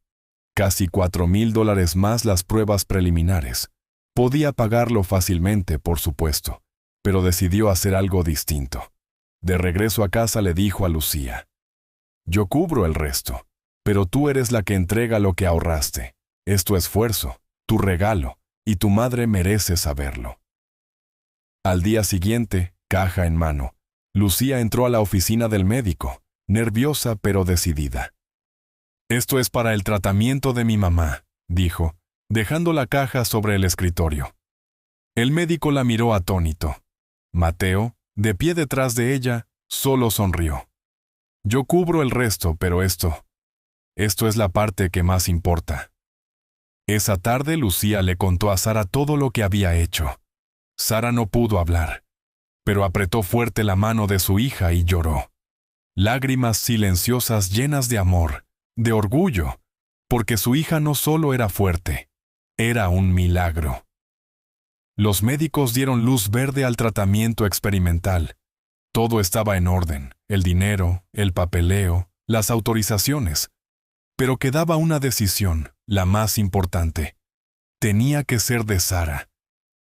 Casi $4,000 más las pruebas preliminares. Podía pagarlo fácilmente, por supuesto, pero decidió hacer algo distinto. De regreso a casa le dijo a Lucía: «Yo cubro el resto, pero tú eres la que entrega lo que ahorraste. Es tu esfuerzo, tu regalo, y tu madre merece saberlo». Al día siguiente, caja en mano, Lucía entró a la oficina del médico, nerviosa pero decidida. «Esto es para el tratamiento de mi mamá», dijo, dejando la caja sobre el escritorio. El médico la miró atónito. Mateo, de pie detrás de ella, solo sonrió. «Yo cubro el resto, pero esto es la parte que más importa». Esa tarde Lucía le contó a Sara todo lo que había hecho. Sara no pudo hablar, pero apretó fuerte la mano de su hija y lloró. Lágrimas silenciosas llenas de amor, de orgullo, porque su hija no solo era fuerte, era un milagro. Los médicos dieron luz verde al tratamiento experimental. Todo estaba en orden, el dinero, el papeleo, las autorizaciones. Pero quedaba una decisión, la más importante. Tenía que ser de Sara.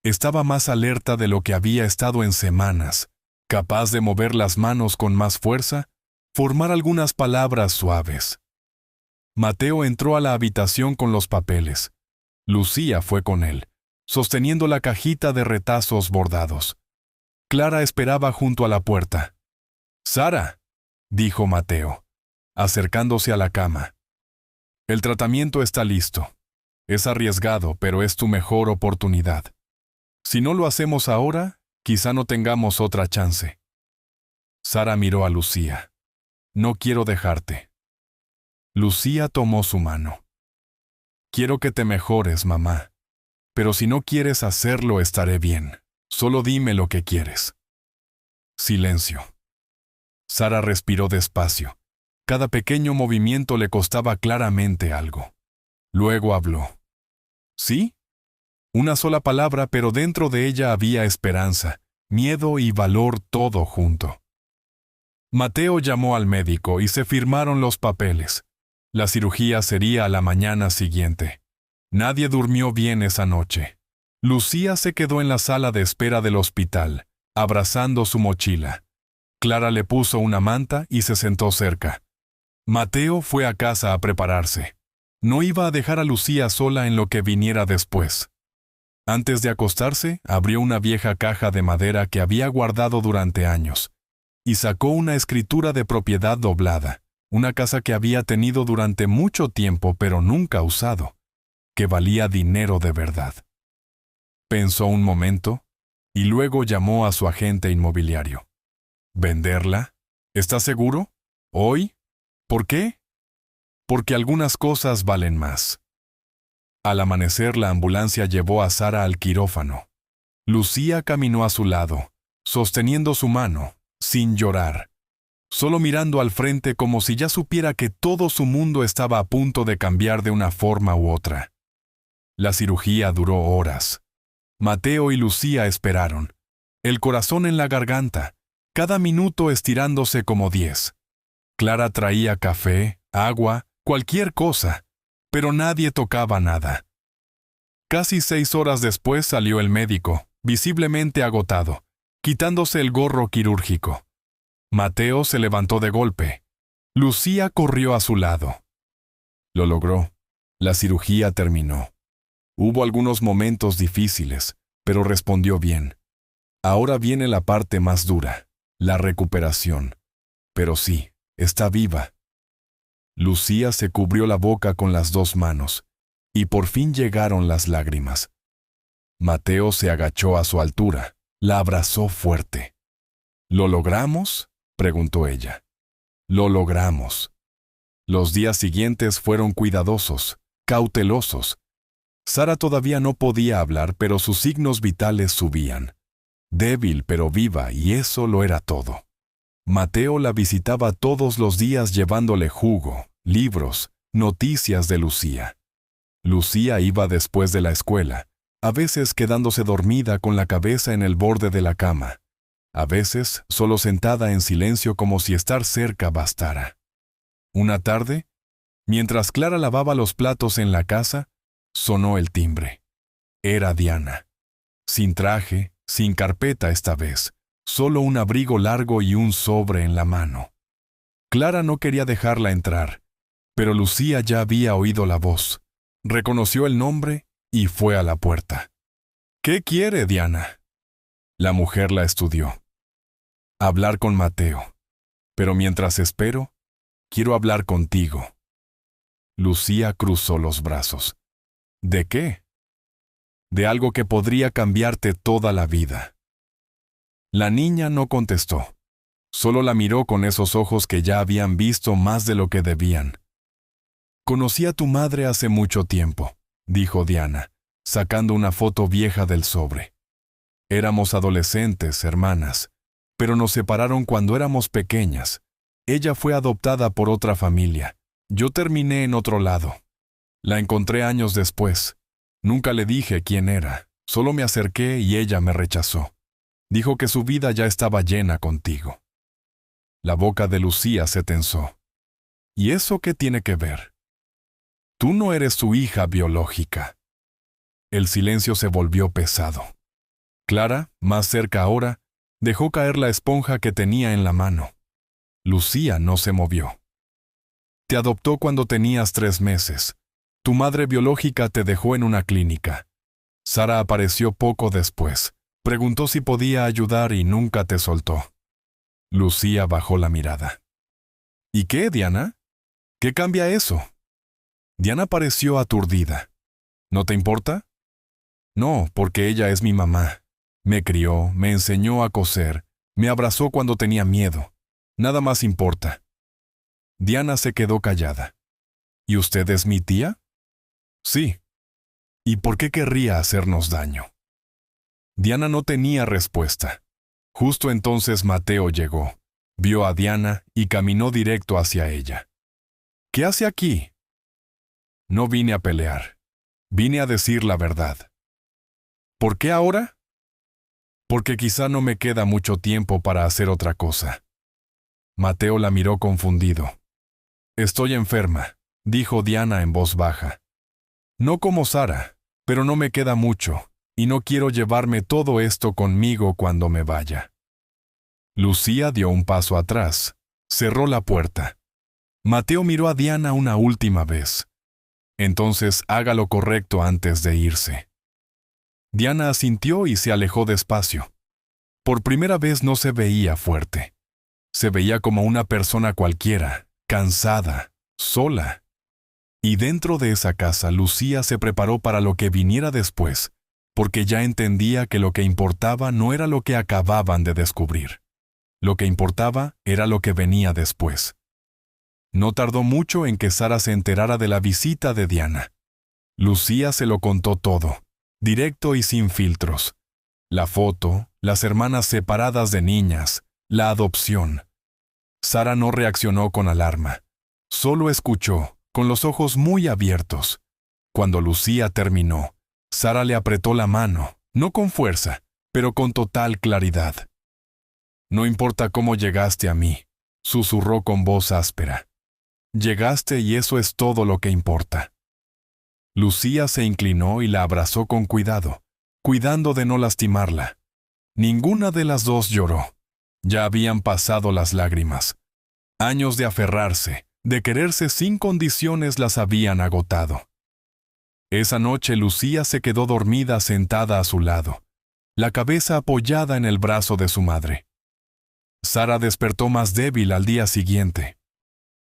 Estaba más alerta de lo que había estado en semanas, capaz de mover las manos con más fuerza, formar algunas palabras suaves. Mateo entró a la habitación con los papeles. Lucía fue con él, sosteniendo la cajita de retazos bordados. Clara esperaba junto a la puerta. «Sara», dijo Mateo, acercándose a la cama. «El tratamiento está listo. Es arriesgado, pero es tu mejor oportunidad. Si no lo hacemos ahora, quizá no tengamos otra chance». Sara miró a Lucía. «No quiero dejarte». Lucía tomó su mano. «Quiero que te mejores, mamá. Pero si no quieres hacerlo, estaré bien. Solo dime lo que quieres». Silencio. Sara respiró despacio. Cada pequeño movimiento le costaba claramente algo. Luego habló. «¿Sí?». Una sola palabra, pero dentro de ella había esperanza, miedo y valor todo junto. Mateo llamó al médico y se firmaron los papeles. La cirugía sería a la mañana siguiente. Nadie durmió bien esa noche. Lucía se quedó en la sala de espera del hospital, abrazando su mochila. Clara le puso una manta y se sentó cerca. Mateo fue a casa a prepararse. No iba a dejar a Lucía sola en lo que viniera después. Antes de acostarse, abrió una vieja caja de madera que había guardado durante años y sacó una escritura de propiedad doblada, una casa que había tenido durante mucho tiempo pero nunca usado, que valía dinero de verdad. Pensó un momento y luego llamó a su agente inmobiliario. ¿Venderla? ¿Estás seguro? ¿Hoy? ¿Por qué? Porque algunas cosas valen más. Al amanecer, la ambulancia llevó a Sara al quirófano. Lucía caminó a su lado, sosteniendo su mano, sin llorar, solo mirando al frente como si ya supiera que todo su mundo estaba a punto de cambiar de una forma u otra. La cirugía duró horas. Mateo y Lucía esperaron, el corazón en la garganta, cada minuto estirándose como 10. Clara traía café, agua, cualquier cosa, pero nadie tocaba nada. Casi 6 horas después salió el médico, visiblemente agotado, quitándose el gorro quirúrgico. Mateo se levantó de golpe. Lucía corrió a su lado. Lo logró. La cirugía terminó. Hubo algunos momentos difíciles, pero respondió bien. Ahora viene la parte más dura, la recuperación. Pero sí, está viva. Lucía se cubrió la boca con las 2 manos, y por fin llegaron las lágrimas. Mateo se agachó a su altura, la abrazó fuerte. ¿Lo logramos?, preguntó ella. Lo logramos. Los días siguientes fueron cuidadosos, cautelosos. Sara todavía no podía hablar, pero sus signos vitales subían. Débil pero viva, y eso lo era todo. Mateo la visitaba todos los días llevándole jugo, libros, noticias de Lucía. Lucía iba después de la escuela, a veces quedándose dormida con la cabeza en el borde de la cama, a veces solo sentada en silencio como si estar cerca bastara. Una tarde, mientras Clara lavaba los platos en la casa, sonó el timbre. Era Diana. Sin traje, sin carpeta esta vez, solo un abrigo largo y un sobre en la mano. Clara no quería dejarla entrar, pero Lucía ya había oído la voz. Reconoció el nombre y fue a la puerta. ¿Qué quiere, Diana? La mujer la estudió. Hablar con Mateo. Pero mientras espero, quiero hablar contigo. Lucía cruzó los brazos. ¿De qué? De algo que podría cambiarte toda la vida. La niña no contestó. Solo la miró con esos ojos que ya habían visto más de lo que debían. Conocí a tu madre hace mucho tiempo, dijo Diana, sacando una foto vieja del sobre. Éramos adolescentes, hermanas, pero nos separaron cuando éramos pequeñas. Ella fue adoptada por otra familia. Yo terminé en otro lado. La encontré años después. Nunca le dije quién era, solo me acerqué y ella me rechazó. Dijo que su vida ya estaba llena contigo. La boca de Lucía se tensó. ¿Y eso qué tiene que ver? Tú no eres su hija biológica. El silencio se volvió pesado. Clara, más cerca ahora, dejó caer la esponja que tenía en la mano. Lucía no se movió. Te adoptó cuando tenías 3 meses. Tu madre biológica te dejó en una clínica. Sara apareció poco después. Preguntó si podía ayudar y nunca te soltó. Lucía bajó la mirada. ¿Y qué, Diana? ¿Qué cambia eso? Diana pareció aturdida. ¿No te importa? No, porque ella es mi mamá. Me crió, me enseñó a coser, me abrazó cuando tenía miedo. Nada más importa. Diana se quedó callada. ¿Y usted es mi tía? Sí. ¿Y por qué querría hacernos daño? Diana no tenía respuesta. Justo entonces Mateo llegó, vio a Diana y caminó directo hacia ella. ¿Qué hace aquí? No vine a pelear. Vine a decir la verdad. ¿Por qué ahora? Porque quizá no me queda mucho tiempo para hacer otra cosa. Mateo la miró confundido. Estoy enferma, dijo Diana en voz baja. No como Sara, pero no me queda mucho, y no quiero llevarme todo esto conmigo cuando me vaya. Lucía dio un paso atrás, cerró la puerta. Mateo miró a Diana una última vez. Entonces haga lo correcto antes de irse. Diana asintió y se alejó despacio. Por primera vez no se veía fuerte. Se veía como una persona cualquiera, cansada, sola. Y dentro de esa casa, Lucía se preparó para lo que viniera después, porque ya entendía que lo que importaba no era lo que acababan de descubrir. Lo que importaba era lo que venía después. No tardó mucho en que Sara se enterara de la visita de Diana. Lucía se lo contó todo, directo y sin filtros. La foto, las hermanas separadas de niñas, la adopción. Sara no reaccionó con alarma. Solo escuchó, con los ojos muy abiertos. Cuando Lucía terminó, Sara le apretó la mano, no con fuerza, pero con total claridad. «No importa cómo llegaste a mí», susurró con voz áspera. «Llegaste y eso es todo lo que importa». Lucía se inclinó y la abrazó con cuidado, cuidando de no lastimarla. Ninguna de las dos lloró. Ya habían pasado las lágrimas. Años de aferrarse, de quererse sin condiciones las habían agotado. Esa noche Lucía se quedó dormida sentada a su lado, la cabeza apoyada en el brazo de su madre. Sara despertó más débil al día siguiente.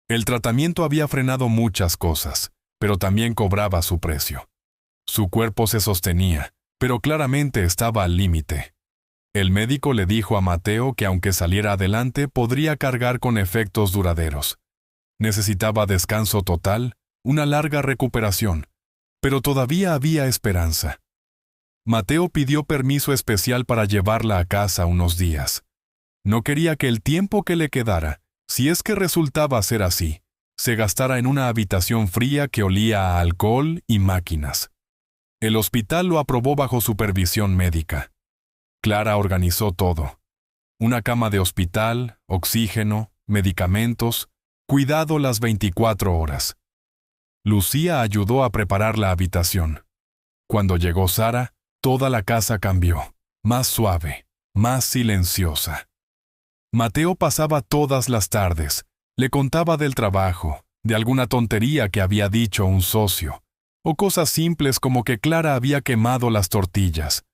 El tratamiento había frenado muchas cosas, pero también cobraba su precio. Su cuerpo se sostenía, pero claramente estaba al límite. El médico le dijo a Mateo que aunque saliera adelante podría cargar con efectos duraderos. Necesitaba descanso total, una larga recuperación, pero todavía había esperanza. Mateo pidió permiso especial para llevarla a casa unos días. No quería que el tiempo que le quedara, si es que resultaba ser así, se gastara en una habitación fría que olía a alcohol y máquinas. El hospital lo aprobó bajo supervisión médica. Clara organizó todo. Una cama de hospital, oxígeno, medicamentos, cuidado las 24 horas. Lucía ayudó a preparar la habitación. Cuando llegó Sara, toda la casa cambió, más suave, más silenciosa. Mateo pasaba todas las tardes, le contaba del trabajo, de alguna tontería que había dicho un socio, o cosas simples como que Clara había quemado las tortillas.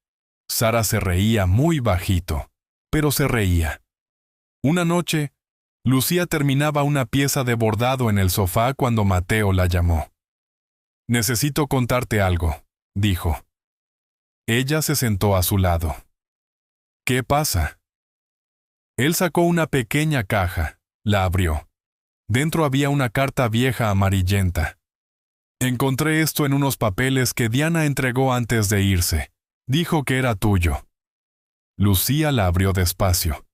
Sara se reía muy bajito, pero se reía. Una noche, Lucía terminaba una pieza de bordado en el sofá cuando Mateo la llamó. «Necesito contarte algo», dijo. Ella se sentó a su lado. «¿Qué pasa?» Él sacó una pequeña caja, la abrió. Dentro había una carta vieja amarillenta. «Encontré esto en unos papeles que Diana entregó antes de irse. Dijo que era tuyo». Lucía la abrió despacio.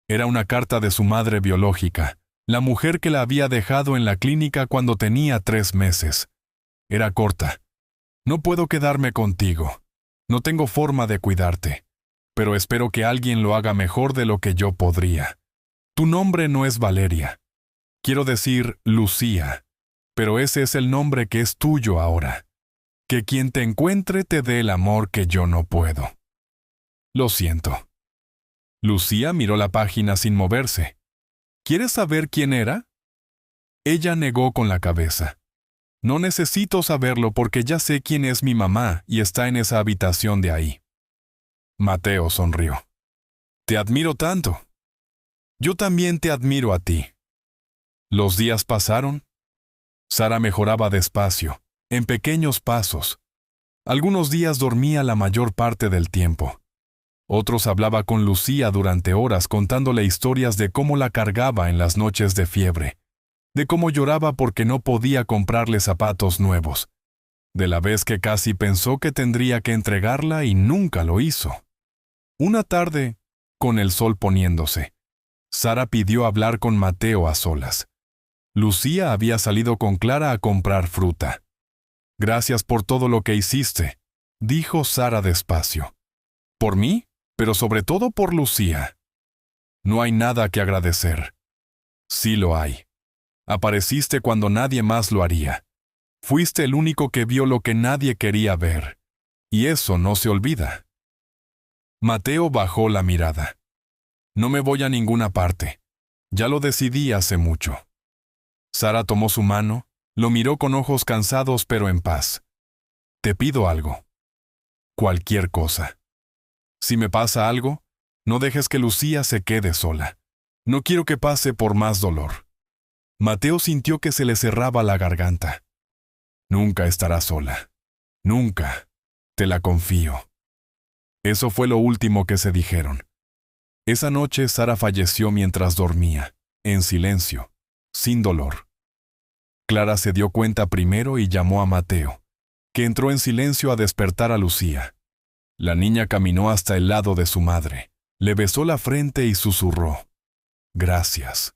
Era una carta de su madre biológica, la mujer que la había dejado en la clínica cuando tenía 3 meses. Era corta. «No puedo quedarme contigo. No tengo forma de cuidarte. Pero espero que alguien lo haga mejor de lo que yo podría. Tu nombre no es Valeria. Quiero decir Lucía, pero ese es el nombre que es tuyo ahora. Que quien te encuentre te dé el amor que yo no puedo. Lo siento». Lucía miró la página sin moverse. «¿Quieres saber quién era?» Ella negó con la cabeza. «No necesito saberlo porque ya sé quién es mi mamá y está en esa habitación de ahí». Mateo sonrió. «Te admiro tanto». «Yo también te admiro a ti». Los días pasaron. Sara mejoraba despacio, en pequeños pasos. Algunos días dormía la mayor parte del tiempo. Otros hablaba con Lucía durante horas contándole historias de cómo la cargaba en las noches de fiebre, de cómo lloraba porque no podía comprarle zapatos nuevos, de la vez que casi pensó que tendría que entregarla y nunca lo hizo. Una tarde, con el sol poniéndose, Sara pidió hablar con Mateo a solas. Lucía había salido con Clara a comprar fruta. «Gracias por todo lo que hiciste», dijo Sara despacio. «¿Por mí? Pero sobre todo por Lucía». «No hay nada que agradecer». «Sí lo hay. Apareciste cuando nadie más lo haría. Fuiste el único que vio lo que nadie quería ver. Y eso no se olvida». Mateo bajó la mirada. «No me voy a ninguna parte. Ya lo decidí hace mucho». Sara tomó su mano, lo miró con ojos cansados pero en paz. «Te pido algo. Cualquier cosa. Si me pasa algo, no dejes que Lucía se quede sola. No quiero que pase por más dolor». Mateo sintió que se le cerraba la garganta. «Nunca estará sola. Nunca. Te la confío». Eso fue lo último que se dijeron. Esa noche Sara falleció mientras dormía, en silencio, sin dolor. Clara se dio cuenta primero y llamó a Mateo, que entró en silencio a despertar a Lucía. La niña caminó hasta el lado de su madre, le besó la frente y susurró: «Gracias».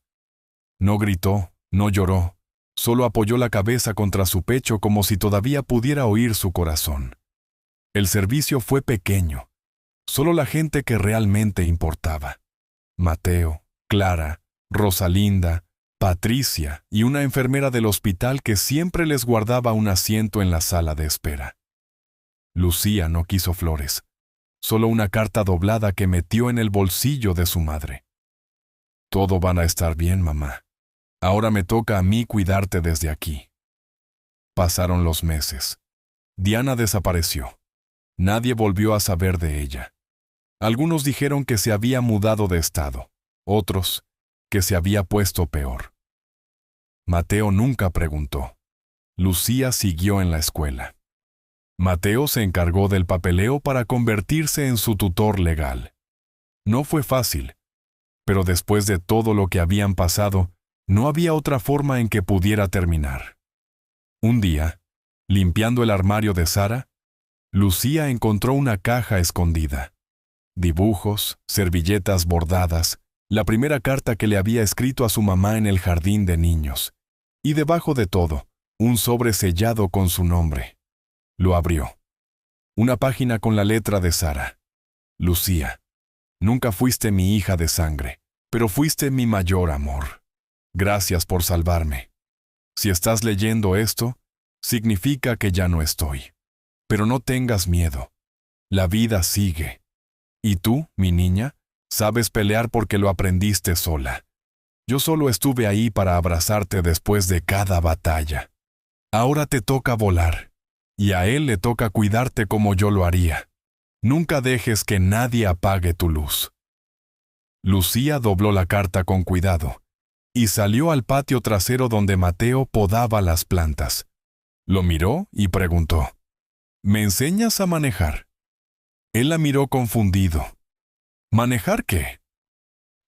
No gritó, no lloró, solo apoyó la cabeza contra su pecho como si todavía pudiera oír su corazón. El servicio fue pequeño, solo la gente que realmente importaba. Mateo, Clara, Rosalinda, Patricia y una enfermera del hospital que siempre les guardaba un asiento en la sala de espera. Lucía no quiso flores, solo una carta doblada que metió en el bolsillo de su madre. «Todo va a estar bien, mamá. Ahora me toca a mí cuidarte desde aquí». Pasaron los meses. Diana desapareció. Nadie volvió a saber de ella. Algunos dijeron que se había mudado de estado, otros que se había puesto peor. Mateo nunca preguntó. Lucía siguió en la escuela. Mateo se encargó del papeleo para convertirse en su tutor legal. No fue fácil, pero después de todo lo que habían pasado, no había otra forma en que pudiera terminar. Un día, limpiando el armario de Sara, Lucía encontró una caja escondida. Dibujos, servilletas bordadas, la primera carta que le había escrito a su mamá en el jardín de niños. Y debajo de todo, un sobre sellado con su nombre. Lo abrió. Una página con la letra de Sara. Lucía, nunca fuiste mi hija de sangre, pero fuiste mi mayor amor. Gracias por salvarme. Si estás leyendo esto, significa que ya no estoy. Pero no tengas miedo. La vida sigue. Y tú, mi niña, sabes pelear porque lo aprendiste sola. Yo solo estuve ahí para abrazarte después de cada batalla. Ahora te toca volar. Y a él le toca cuidarte como yo lo haría. Nunca dejes que nadie apague tu luz». Lucía dobló la carta con cuidado y salió al patio trasero donde Mateo podaba las plantas. Lo miró y preguntó: «¿Me enseñas a manejar?». Él la miró confundido. «¿Manejar qué?».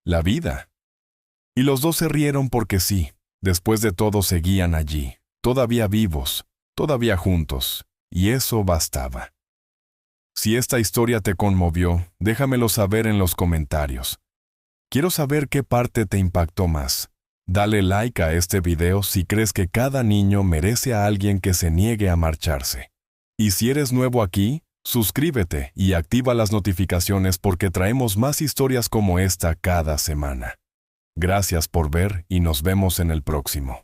«La vida». Y los dos se rieron porque sí, después de todo seguían allí, todavía vivos, todavía juntos, y eso bastaba. Si esta historia te conmovió, déjamelo saber en los comentarios. Quiero saber qué parte te impactó más. Dale like a este video si crees que cada niño merece a alguien que se niegue a marcharse. Y si eres nuevo aquí, suscríbete y activa las notificaciones porque traemos más historias como esta cada semana. Gracias por ver y nos vemos en el próximo.